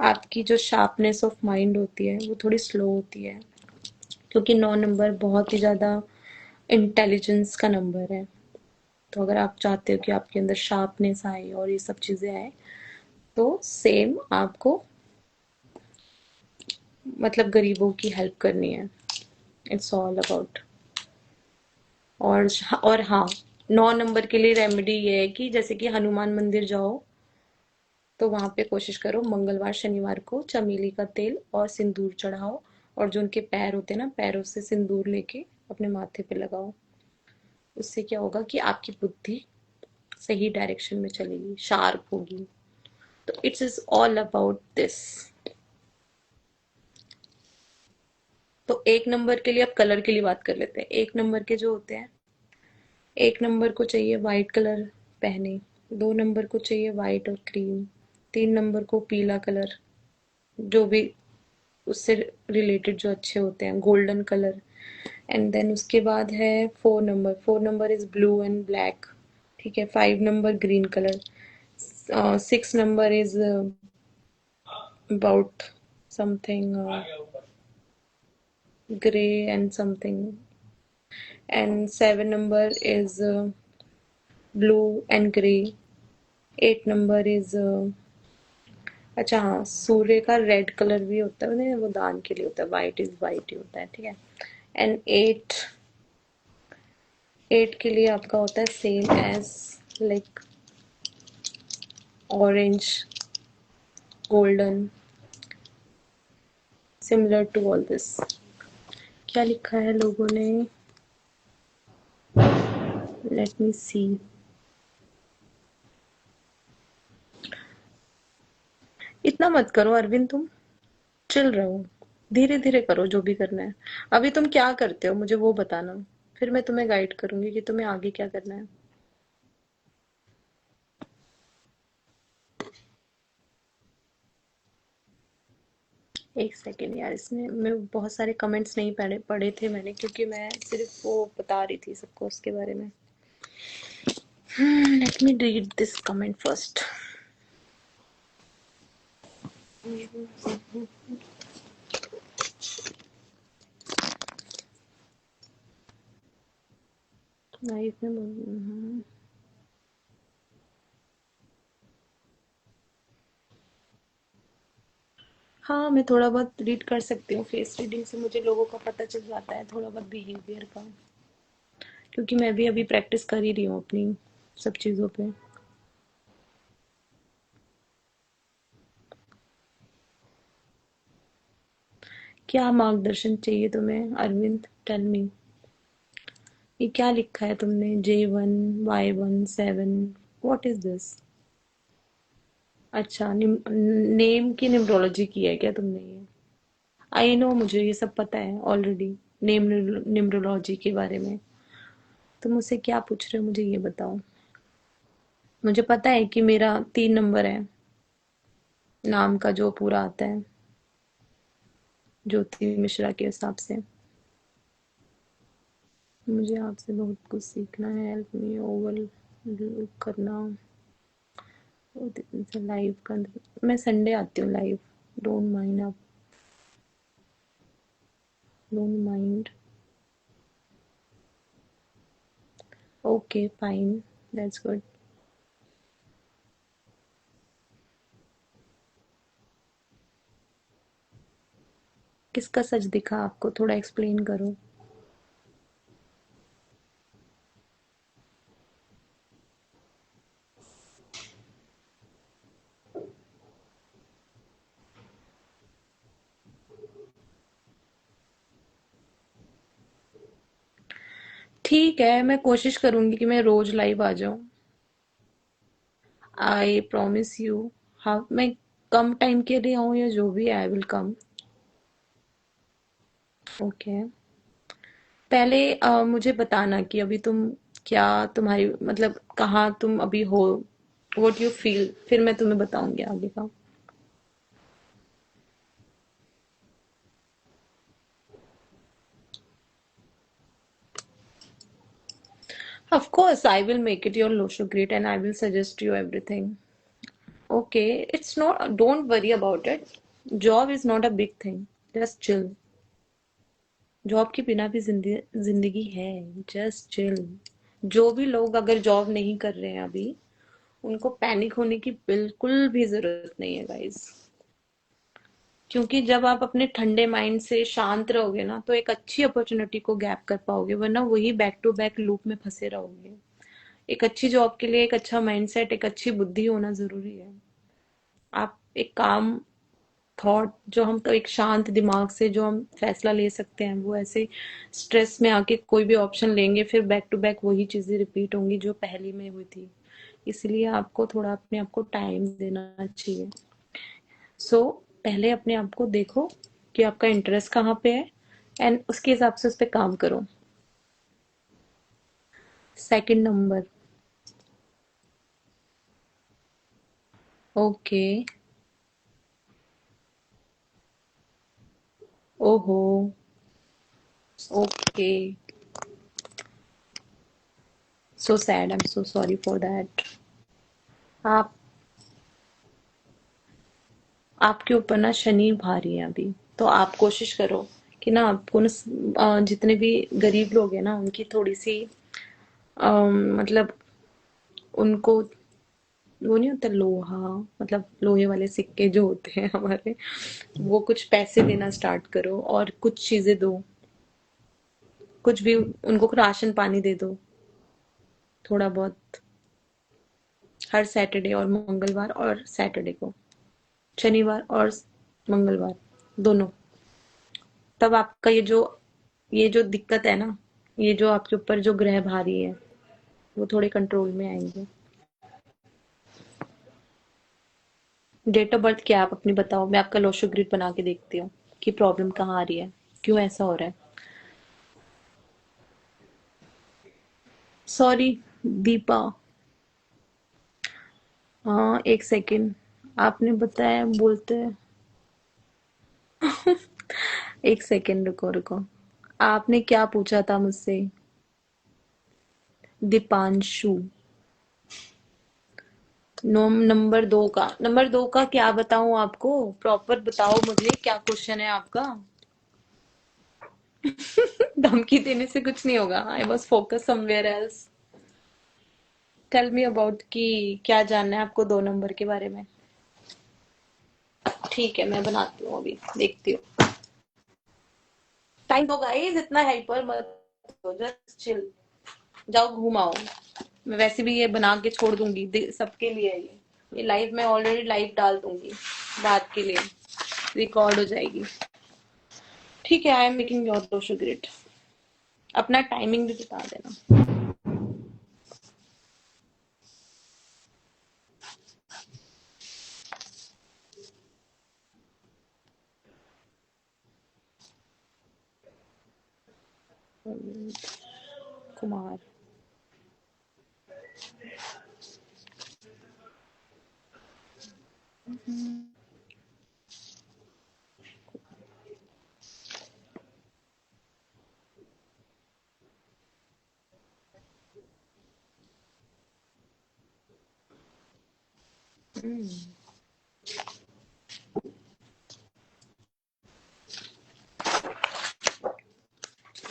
A: आपकी जो शार्पनेस ऑफ माइंड होती है वो थोड़ी स्लो होती है, क्योंकि 9 नंबर बहुत ही ज़्यादा इंटेलिजेंस का नंबर है। तो अगर आप चाहते हो कि आपके अंदर शार्पनेस आए और ये सब चीज़ें आए, तो सेम आपको, मतलब गरीबों की हेल्प करनी है। It's all about. और हाँ, 9 नंबर के लिए रेमेडी ये है कि जैसे कि हनुमान मंदिर जाओ तो वहां पे कोशिश करो मंगलवार शनिवार को चमेली का तेल और सिंदूर चढ़ाओ, और जो उनके पैर होते हैं ना, पैरों से सिंदूर लेके अपने माथे पे लगाओ। उससे क्या होगा कि आपकी बुद्धि सही डायरेक्शन में चलेगी, शार्प होगी। तो it's is all about this. तो 1 नंबर के लिए, अब कलर के लिए बात कर लेते हैं। 1 नंबर के जो होते हैं, 1 नंबर को चाहिए वाइट कलर पहने, 2 नंबर को चाहिए वाइट और क्रीम, 3 नंबर को पीला कलर, जो भी उससे रिलेटेड जो अच्छे होते हैं, गोल्डन कलर। एंड देन उसके बाद है 4 number. 4 number is blue and black. ठीक है। 5 number green colour. 6 number is about something grey and something. And 7 number is blue and grey. 8 number is, अच्छा हाँ, सूर्य का रेड कलर भी होता है, नहीं वो दान के लिए होता है, वाइट इज वाइट ही होता है। ठीक है। एंड 8 के लिए आपका होता है same as like orange, golden, similar to all this. क्या लिखा है लोगों ने, लेट मी सी। इतना मत करो अरविंद, तुम चिल रहो, धीरे धीरे करो जो भी करना है। अभी तुम क्या करते हो मुझे वो बताना, फिर मैं तुम्हें गाइड करूंगी कि तुम्हें आगे क्या करना है। एक सेकेंड यार, इसमें मैं बहुत सारे कमेंट्स नहीं पढ़े पढ़े थे मैंने, क्योंकि मैं सिर्फ वो बता रही थी सबको उसके बारे में। Let me read this comment first. Life में हाँ, मैं थोड़ा बहुत रीड कर सकती हूँ। फेस रीडिंग से मुझे लोगों का पता चल जाता है थोड़ा बहुत बिहेवियर का, क्योंकि मैं भी अभी प्रैक्टिस कर ही रही हूँ अपनी सब चीज़ों पे। क्या मार्गदर्शन चाहिए तुम्हें अरविंद? Tell me. ये क्या लिखा है तुमने? J1Y17, what is this? अच्छा, नेम की न्यूमरोलॉजी की है क्या तुमने ये? आई नो, मुझे ये सब पता है ऑलरेडी। नेम न्यूमरोलॉजी के बारे में तुम मुझसे क्या पूछ रहे हो, मुझे ये बताओ। मुझे पता है कि मेरा 3 नंबर है नाम का, जो पूरा आता है ज्योति मिश्रा के हिसाब से। मुझे आपसे बहुत कुछ सीखना है। हेल्प मी ओवर लुक करना। लाइव का मैं संडे आती हूँ लाइव। डोंट माइंड आप, don't mind. Okay fine, that's good. किसका सच दिखा आपको? थोड़ा एक्सप्लेन करो। ठीक है, मैं कोशिश करूंगी कि मैं रोज लाइव आ जाऊं। I promise you. हाँ, मैं कम टाइम के लिए आऊं या जो भी आई विल कम। ओके। पहले मुझे बताना कि अभी तुम क्या, तुम्हारी मतलब कहाँ तुम अभी हो, व्हाट यू फील, फिर मैं तुम्हें बताऊंगी आगे का। Of course, I will make it your Losho great and I will suggest you everything. Okay, it's not, don't worry about it. Job is not a big thing. Just chill. Job के बिना भी जिंदगी है। Just chill. जो भी लोग अगर job नहीं कर रहे हैं अभी, उनको पैनिक होने की बिल्कुल भी जरूरत नहीं है गाइस। क्योंकि जब आप अपने ठंडे माइंड से शांत रहोगे ना, तो एक अच्छी अपॉर्चुनिटी को गैप कर पाओगे, वरना वही बैक टू बैक लूप में फंसे रहोगे। एक अच्छी जॉब के लिए एक अच्छा माइंडसेट, एक अच्छी बुद्धि होना जरूरी है। आप एक काम थॉट, जो हम एक शांत दिमाग से जो हम फैसला ले सकते हैं, वो ऐसे स्ट्रेस में आके कोई भी ऑप्शन लेंगे, फिर बैक टू बैक वही चीजें रिपीट होंगी जो पहली में हुई थी। इसलिए आपको थोड़ा अपने आप को टाइम देना चाहिए। सो पहले अपने आप को देखो कि आपका इंटरेस्ट कहाँ पे है, एंड उसके हिसाब से उस पर काम करो। Second number. ओके। ओहो। Okay. So sad, I am so sorry for that. आप, आपके ऊपर ना शनि भारी है अभी, तो आप कोशिश करो कि ना आपको ना जितने भी गरीब लोग हैं ना, उनकी थोड़ी सी मतलब उनको, वो नहीं होता लोहा, मतलब लोहे वाले सिक्के जो होते हैं हमारे, वो कुछ पैसे देना स्टार्ट करो और कुछ चीजें दो। कुछ भी उनको राशन पानी दे दो थोड़ा बहुत, हर सैटरडे और मंगलवार और सैटरडे को, शनिवार और मंगलवार दोनों। तब आपका ये जो दिक्कत है ना, ये जो आपके ऊपर जो ग्रह भारी है, वो थोड़े कंट्रोल में आएंगे। डेट ऑफ बर्थ क्या है आप अपनी बताओ, मैं आपका लोशो ग्रिड बना के देखती हूँ कि प्रॉब्लम कहाँ आ रही है, क्यों ऐसा हो रहा है। सॉरी दीपा। हाँ, एक सेकंड। आपने बताया बोलते हैं। एक सेकंड, रुको रुको। आपने क्या पूछा था मुझसे? दीपांशु। नंबर 2 का क्या बताऊं आपको? प्रॉपर बताओ मुझे, क्या क्वेश्चन है आपका? धमकी देने से कुछ नहीं होगा। I was focus somewhere else. Tell me about कि क्या जानना है आपको 2 नंबर के बारे में। ठीक है, मैं बनाती हूँ, अभी देखती हूँ। टाइम तो गाइस, इतना हाइपर मत हो, जस्ट चिल। जाओ घूम आओ। मैं वैसे भी ये बना के छोड़ दूंगी, सबके लिए है ये लाइव मैं ऑलरेडी लाइव डाल दूंगी, बात के लिए रिकॉर्ड हो जाएगी। ठीक है, I am making your Lo Shu grid. अपना टाइमिंग भी बता देना। कुमार।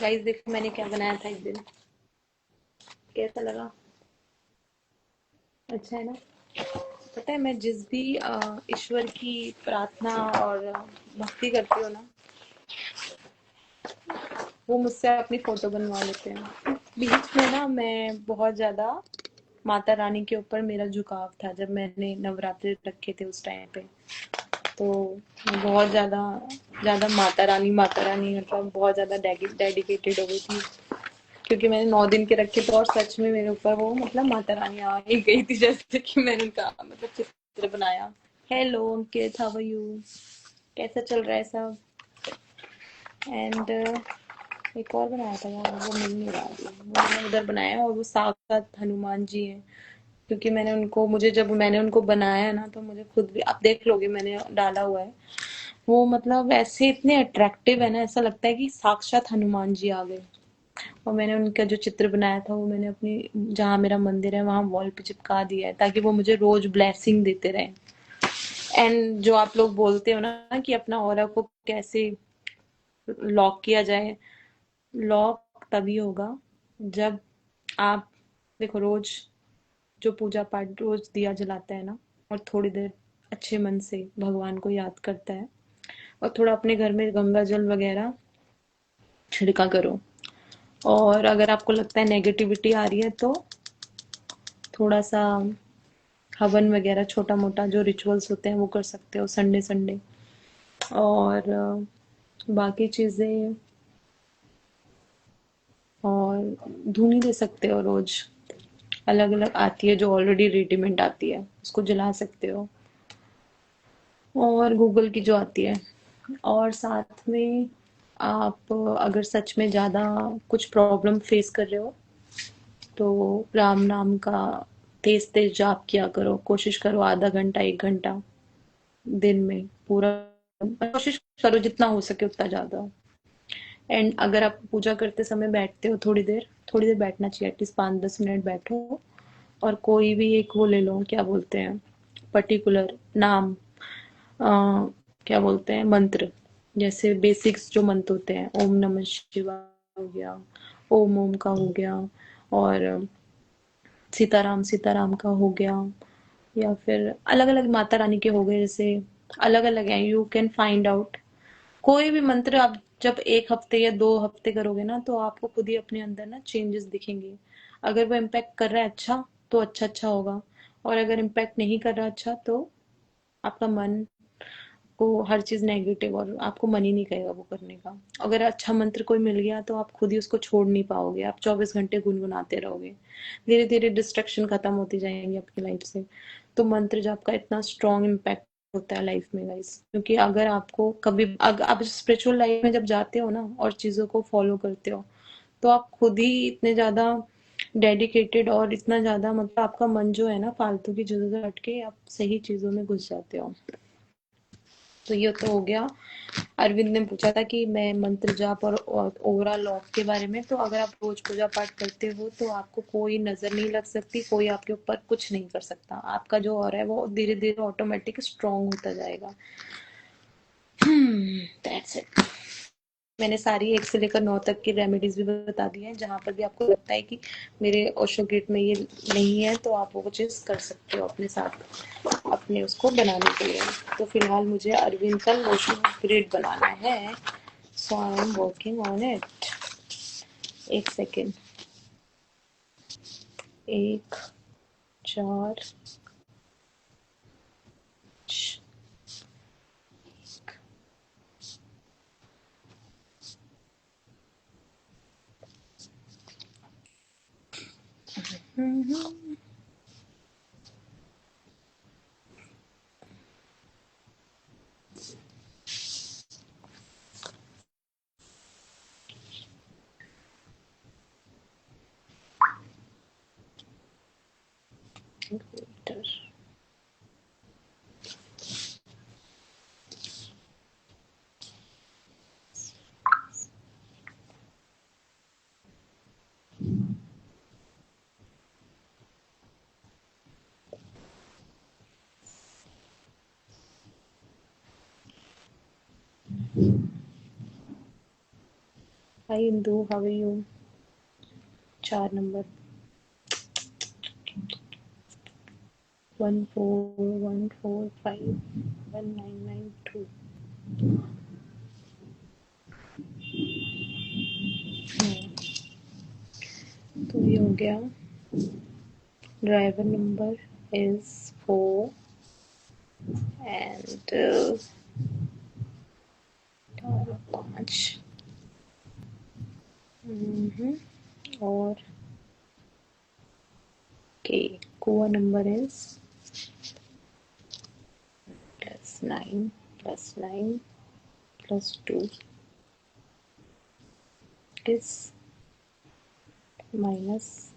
A: गाइस देखो मैंने क्या बनाया था एक दिन, कैसा लगा? अच्छा है ना? पता है मैं जिस भी ईश्वर की प्रार्थना और भक्ति करती हूँ ना, वो मुझसे अपनी फोटो बनवा लेते हैं। बीच में ना मैं बहुत ज्यादा माता रानी के ऊपर मेरा झुकाव था, जब मैंने नवरात्रि रखे थे उस टाइम पे। तो मैं बहुत ज्यादा ज्यादा माता रानी मतलब बहुत ज्यादा डेडिकेटेड हो गई थी, क्योंकि मैंने 9 दिन के रखे थे और सच में मेरे ऊपर वो मतलब माता रानी आ ही गई थी, जैसे कि मैंने उनका मतलब चित्र बनाया। Hello Ankit, how are you? कैसा चल रहा है सब? एंड एक और बनाया था यार, वो मिल नहीं रहा अभी, वो मैंने उधर बनाया है, और वो साक्षात हनुमान जी हैं। क्योंकि जब मैंने उनको बनाया ना, तो मुझे खुद भी, आप देख लोगे मैंने डाला हुआ है, वो मतलब ऐसे इतने अट्रैक्टिव है ना, ऐसा लगता है कि साक्षात हनुमान जी आ गए। और मैंने उनका जो चित्र बनाया था वो मैंने अपनी, जहाँ मेरा मंदिर है वहां वॉल पे चिपका दिया है, ताकि वो मुझे रोज ब्लेसिंग देते रहे। एंड जो आप लोग बोलते हो ना कि अपना ऑरा को कैसे लॉक किया जाए, लॉक तभी होगा जब आप, देखो रोज जो पूजा पाठ रोज दिया जलाता है ना, और थोड़ी देर अच्छे मन से भगवान को याद करता है, और थोड़ा अपने घर में गंगा जल वगैरह छिड़का करो। और अगर आपको लगता है नेगेटिविटी आ रही है, तो थोड़ा सा हवन वगैरह छोटा मोटा जो रिचुअल्स होते हैं वो कर सकते हो संडे संडे। और बाकी चीजें, और धूनी दे सकते हो रोज, अलग अलग आती है जो ऑलरेडी रेडीमेड आती है, उसको जला सकते हो, और गूगल की जो आती है। और साथ में आप अगर सच में ज्यादा कुछ प्रॉब्लम फेस कर रहे हो, तो राम नाम का तेज तेज जाप किया करो, कोशिश करो आधा घंटा 1 घंटा दिन में पूरा, कोशिश करो जितना हो सके उतना ज्यादा। एंड अगर आप पूजा करते समय बैठते हो, थोड़ी देर बैठना चाहिए, एटलीस्ट 5-10 मिनट बैठो, और कोई भी एक वो ले लो, क्या बोलते हैं, पर्टिकुलर नाम, अ, क्या बोलते हैं, मंत्र। जैसे बेसिक्स जो मंत्र होते हैं, ओम नमः शिवाय हो गया, ओम ओम का हो गया, और सीताराम सीताराम का हो गया, या फिर अलग अलग माता रानी के हो गए, जैसे अलग अलग हैं, यू कैन फाइंड आउट। कोई भी मंत्र आप जब 1 हफ्ते या 2 हफ्ते करोगे ना, तो आपको खुद ही अपने अंदर ना चेंजेस दिखेंगे। अगर वो इम्पैक्ट कर रहा है अच्छा, तो अच्छा अच्छा होगा, और अगर इम्पैक्ट नहीं कर रहा अच्छा, तो आपका मन को हर चीज नेगेटिव, और आपको मन ही नहीं करेगा वो करने का। अगर अच्छा मंत्र कोई मिल गया, तो आप खुद ही उसको छोड़ नहीं पाओगे, आप 24 घंटे गुनगुनाते रहोगे, धीरे धीरे डिस्ट्रक्शन खत्म होती जाएंगी आपकी लाइफ से। तो मंत्र जाप का इतना स्ट्रॉन्ग इम्पैक्ट होता है लाइफ में गाइस, क्योंकि अगर आपको कभी आप स्पिरिचुअल लाइफ में जब जाते हो ना और चीजों को फॉलो करते हो, तो आप खुद ही इतने ज्यादा डेडिकेटेड, और इतना ज्यादा मतलब आपका मन जो है ना फालतू की चीजों से हट के आप सही चीजों में घुस जाते हो। तो ये तो हो गया। अरविंद ने पूछा था कि मैं मंत्र जाप और ओवरऑल लॉक के बारे में, तो अगर आप रोज पूजा पाठ करते हो तो आपको कोई नजर नहीं लग सकती, कोई आपके ऊपर कुछ नहीं कर सकता। आपका जो ऑरा है वो धीरे धीरे ऑटोमेटिक स्ट्रांग होता जाएगा। That's it. मैंने सारी 1 से लेकर 9 तक की रेमेडीज भी बता दी हैं। जहां पर भी आपको लगता है कि मेरे ओशो ग्रिड में ये नहीं है तो आप वो चीज कर सकते हो अपने साथ, अपने उसको बनाने के लिए। तो फिलहाल मुझे अरविंद का ओशो ग्रिड बनाना है, so I am working on it. एक second. 1 4 hi Indu, how are you? 4 number 1414519992। तो ये हो गया। Driver number is 4 and 5। और के कुआ number is +9 +9 +2 is -.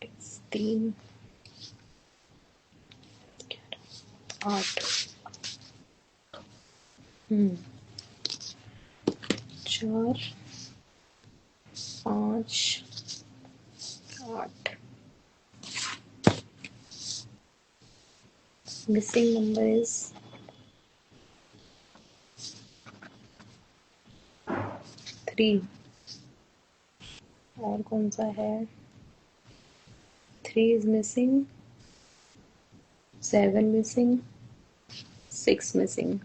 A: It's 3 8 4 5 8। Missing number is 3। और कौन सा है? 3 is missing, 7 missing, 6 missing।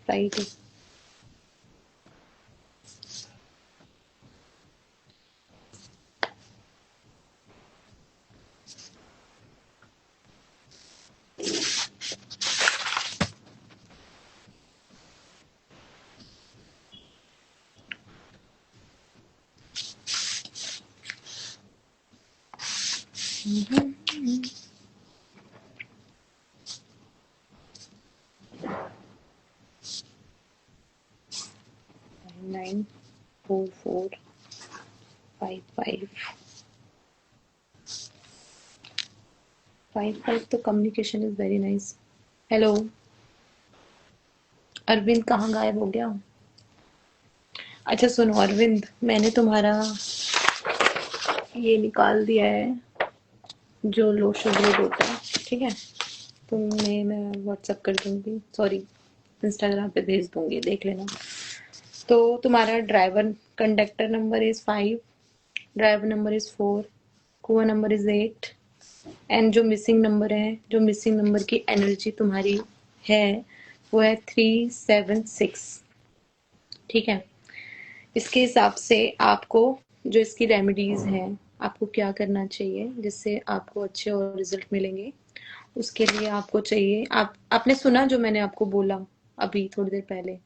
A: Friday। Nine 4 4 5 5 5 5। तो communication is very nice. Hello Arvind, कहाँ गायब हो गया? अच्छा सुनो अरविंद, मैंने तुम्हारा ये निकाल दिया है जो लो शुगर होता है, ठीक है? तुम्हें मैं व्हाट्सएप कर दूंगी, सॉरी इंस्टाग्राम पे भेज दूंगी, देख लेना। तो तुम्हारा driver conductor number is 5, driver number is 4, कुआ नंबर इज 8 एंड जो मिसिंग नंबर है, जो मिसिंग नंबर की एनर्जी तुम्हारी है वो है 376, ठीक है? इसके हिसाब से आपको जो इसकी रेमेडीज हैं, आपको क्या करना चाहिए जिससे आपको अच्छे और रिजल्ट मिलेंगे। उसके लिए आपको चाहिए, आपने सुना जो मैंने आपको बोला अभी थोड़ी देर पहले।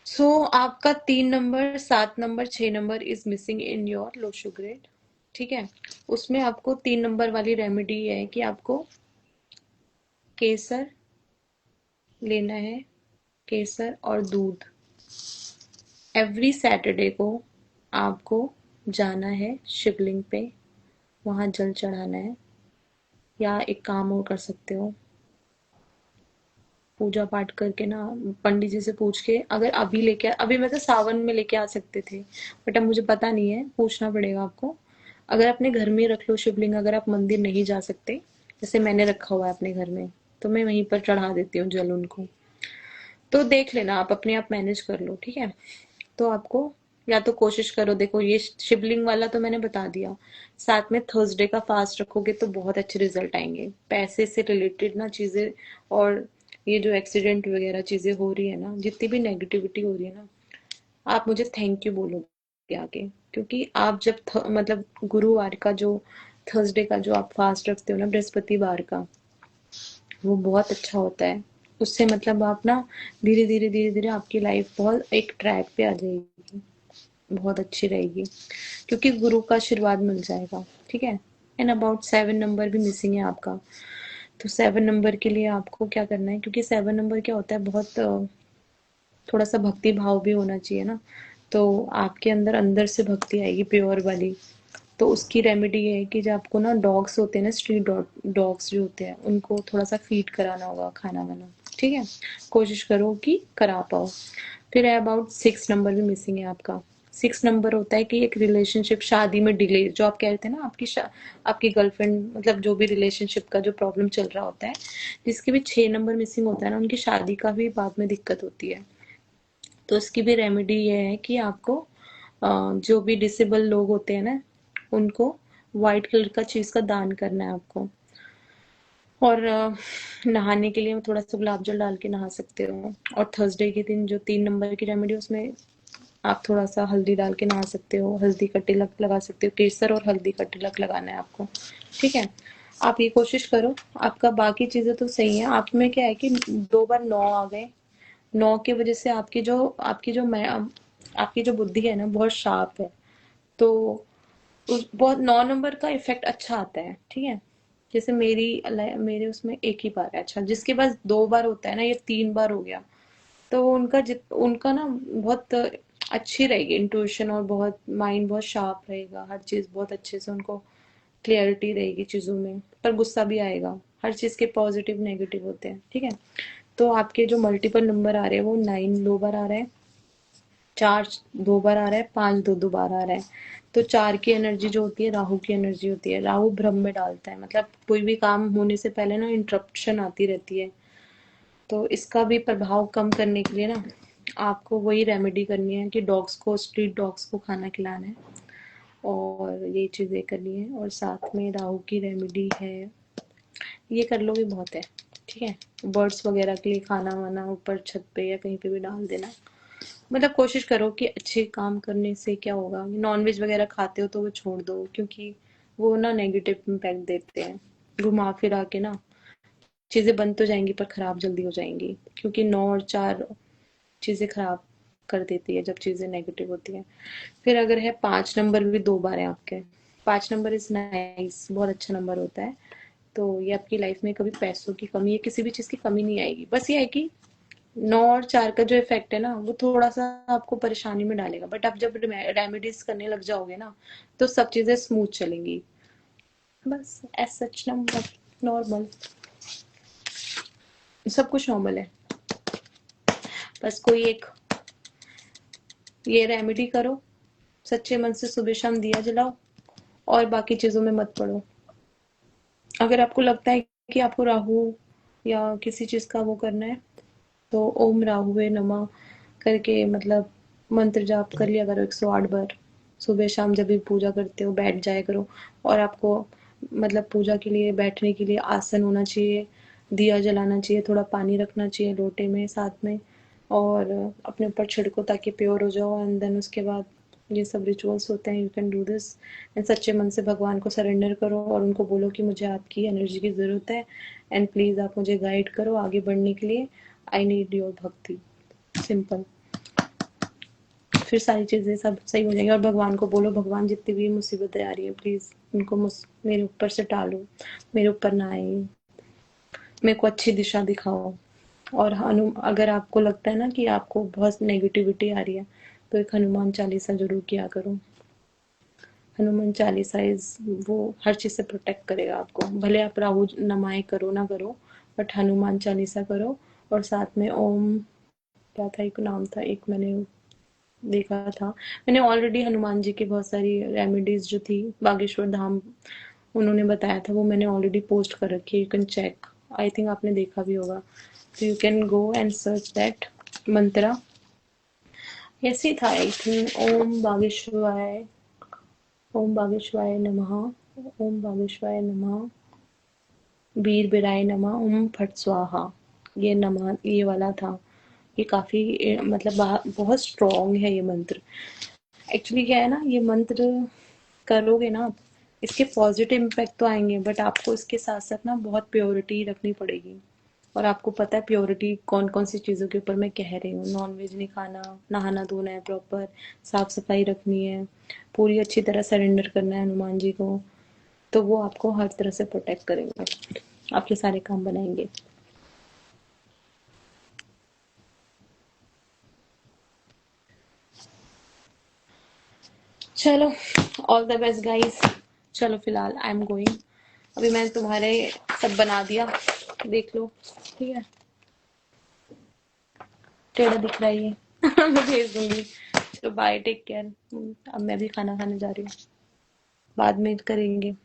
A: सो आपका 3 number, 7 number, 6 number is missing in your low sugar. ठीक है, उसमें आपको 3 नंबर वाली रेमेडी है कि आपको केसर लेना है, केसर और दूध। एवरी सैटरडे को आपको जाना है शिवलिंग पे, वहां जल चढ़ाना है। या एक काम और कर सकते हो, पूजा पाठ करके ना पंडित जी से पूछ के, अगर अभी लेके, अभी मैं तो सावन में लेके आ सकते थे, बट अब मुझे पता नहीं है, पूछना पड़ेगा आपको। अगर अपने घर में रख लो शिवलिंग, अगर आप मंदिर नहीं जा सकते, जैसे मैंने रखा हुआ है अपने घर में, तो मैं वहीं पर चढ़ा देती हूँ जल उनको। तो देख लेना, आप अपने आप मैनेज कर लो, ठीक है। तो आपको या तो कोशिश करो, देखो ये शिवलिंग वाला तो मैंने बता दिया, साथ में थर्सडे का फास्ट रखोगे तो बहुत अच्छे रिजल्ट आएंगे। पैसे से रिलेटेड ना चीजें, और ये जो एक्सीडेंट वगैरह चीजें हो रही है ना, जितनी भी नेगेटिविटी हो रही है ना, आप मुझे थैंक यू बोलोगे आगे। क्योंकि आप जब मतलब गुरुवार का जो, थर्सडे का जो आप फास्ट रखते हो ना, बृहस्पतिवार का, वो बहुत अच्छा होता है। उससे मतलब आप ना धीरे धीरे धीरे धीरे आपकी लाइफ बहुत एक ट्रैक पे आ जाएगी, बहुत अच्छी रहेगी, क्योंकि गुरु का आशीर्वाद मिल जाएगा। ठीक है। एंड अबाउट 7 नंबर भी मिसिंग है आपका। तो 7 नंबर के लिए आपको क्या करना है, क्योंकि 7 नंबर क्या होता है, बहुत थोड़ा सा भक्ति भाव भी होना चाहिए ना, तो आपके अंदर अंदर से भक्ति आएगी प्योर वाली। तो उसकी रेमेडी ये है कि जो आपको ना डॉग्स होते हैं ना, स्ट्रीट डॉग्स जो होते हैं, उनको थोड़ा सा फीड कराना होगा खाना वाना। ठीक है, कोशिश करो कि करा पाओ। फिर है अबाउट 6 नंबर भी मिसिंग है आपका। 6 नंबर होता है कि एक रिलेशनशिप, शादी में डिले, जो आप कह रहे थे ना, आपकी गर्लफ्रेंड, मतलब जो भी रिलेशनशिप का जो प्रॉब्लम चल रहा होता है, जिसके भी 6 नंबर मिसिंग होता है ना, उनकी शादी का भी बाद में दिक्कत होती है। तो इसकी भी रेमेडी ये है कि आपको जो भी डिसेबल लोग होते हैं ना, उनको व्हाइट कलर का चीज का दान करना है आपको। और नहाने के लिए थोड़ा सा गुलाब जल डाल के नहा सकते हो। और थर्सडे के दिन जो 3 नंबर की रेमेडी, उसमें आप थोड़ा सा हल्दी डाल के नहा सकते हो, हल्दी का तिलक लगा सकते हो, केसर और हल्दी का तिलक लगाना है आपको। ठीक है, आप ये कोशिश करो। आपका बाकी चीजें तो सही है, आप में क्या है कि 2 बार 9 आ गए। 9 की वजह से आपकी जो बुद्धि है ना, बहुत शार्प है। तो बहुत 9 नंबर का इफेक्ट अच्छा आता है। ठीक है, जैसे मेरे उसमें एक ही बार है अच्छा, जिसके पास 2 बार होता है ना, ये 3 बार हो गया। तो उनका ना बहुत अच्छी रहेगी इंट्यूशन, और बहुत माइंड बहुत शार्प रहेगा, हर चीज बहुत अच्छे से उनको क्लियरिटी रहेगी चीजों में। पर गुस्सा भी आएगा, हर चीज के पॉजिटिव नेगेटिव होते हैं। ठीक है, तो आपके जो मल्टीपल नंबर आ रहे हैं, वो 9 2 बार आ रहा है, 4 2 बार आ रहा है, 5 2 बार आ रहा है। तो 4 की एनर्जी जो होती है, राहु की एनर्जी होती है। राहु भ्रम में डालता है, मतलब कोई भी काम होने से पहले ना इंटरप्शन आती रहती है। तो इसका भी प्रभाव कम करने के लिए ना, आपको वही रेमेडी करनी है कि स्ट्रीट डॉग्स को खाना खिलाना है, और ये चीजें करनी है। और साथ में राहु की रेमेडी है, ये कर लोगे बहुत है। ठीक है, बर्ड्स वगैरह के लिए खाना वाना ऊपर छत पे या कहीं पे भी डाल देना। मतलब कोशिश करो कि अच्छे काम करने से क्या होगा, नॉनवेज वगैरह खाते हो तो वो छोड़ दो, क्योंकि वो ना नेगेटिव इम्पैक्ट देते हैं। घुमा फिरा के ना चीजें बन तो जाएंगी, पर खराब जल्दी हो जाएंगी, क्योंकि 9 और 4 चीजें खराब कर देती है जब चीजें नेगेटिव होती हैं। फिर अगर है 5 नंबर भी 2 बार है आपके। 5 नंबर इज नाइस, बहुत अच्छा नंबर होता है। तो ये आपकी लाइफ में कभी पैसों की कमी या किसी भी चीज की कमी नहीं आएगी। बस ये है कि 9 और 4 का जो इफेक्ट है ना, वो थोड़ा सा आपको परेशानी में डालेगा, बट आप जब रेमेडीज करने लग जाओगे ना, तो सब चीजें स्मूथ चलेंगी। बस एज सच नंबर नॉर्मल, सब कुछ नॉर्मल है। बस कोई एक ये रेमेडी करो, सच्चे मन से सुबह शाम दिया जलाओ, और बाकी चीजों में मत पड़ो। अगर आपको लगता है कि आपको राहु या किसी चीज का वो करना है, तो ओम राहुवे नमः करके, मतलब मंत्र जाप कर लिया करो 108 बार। सुबह शाम जब भी पूजा करते हो बैठ जाया करो। और आपको मतलब पूजा के लिए बैठने के लिए आसन होना चाहिए, दिया जलाना चाहिए, थोड़ा पानी रखना चाहिए लोटे में साथ में। और अपने ऊपर छिड़को ताकि प्योर हो जाओ, एंड देन उसके बाद ये सब रिचुअल्स होते हैं, you can do this. And सच्चे मन से भगवान को सरेंडर करो और उनको बोलो कि मुझे आपकी एनर्जी की ज़रूरत है, एंड प्लीज़ आप मुझे गाइड करो आगे बढ़ने के लिए, आई नीड योर भक्ति। सिंपल। फिर सारी चीज़ें सब सही हो जाएगी। और भगवान को बोलो, भगवान जितनी भी मुसीबतें आ रही हैं प्लीज़ उनको मेरे ऊपर से टालो, मेरे ऊपर ना आए, मेरे को अच्छी दिशा दिखाओ। और अगर आपको लगता है ना कि आपको बहुत नेगेटिविटी आ रही है, तो एक हनुमान चालीसा जरूर किया करो। हनुमान चालीसा इज वो हर चीज़ से प्रोटेक्ट करेगा आपको। भले आप राहु नमाए करो ना करो, बट हनुमान चालीसा करो। और साथ में ओम, क्या था एक नाम था, एक मैंने देखा था, मैंने ऑलरेडी हनुमान जी की बहुत सारी रेमेडीज जो थी बागेश्वर धाम उन्होंने बताया था, वो मैंने ऑलरेडी पोस्ट कर रखी है, you can check. I think आपने देखा भी होगा, तो you can go and search that mantra. ऐसे ही था आई थिंक, ओम बागेश्वराय नमः, ओम बागेश्वराय नमः, वीर बिराय नमः, ओम फट स्वाहा, ये नमः ये वाला था। ये काफी मतलब बहुत स्ट्रॉन्ग है ये मंत्र। एक्चुअली क्या है ना, ये मंत्र करोगे ना आप, इसके पॉजिटिव इम्पैक्ट तो आएंगे, बट आपको इसके साथ साथ ना बहुत प्योरिटी रखनी पड़ेगी। और आपको पता है प्योरिटी कौन कौन सी चीज़ों के ऊपर मैं कह रही हूँ। नॉन वेज नहीं खाना, नहाना धोना है प्रॉपर, साफ सफाई रखनी है, पूरी अच्छी तरह सरेंडर करना है हनुमान जी को, तो वो आपको हर तरह से प्रोटेक्ट करेंगे, आपके सारे काम बनाएंगे। चलो, ऑल द बेस्ट गाइस। चलो फिलहाल आई एम गोइंग, अभी मैंने तुम्हारे सब बना दिया, देख लो, ठीक है। टेढ़ा दिख रहा है ये मैं भेज दूंगी। चलो बाय, टेक केयर। अब मैं भी खाना खाने जा रही हूँ, बाद में करेंगे।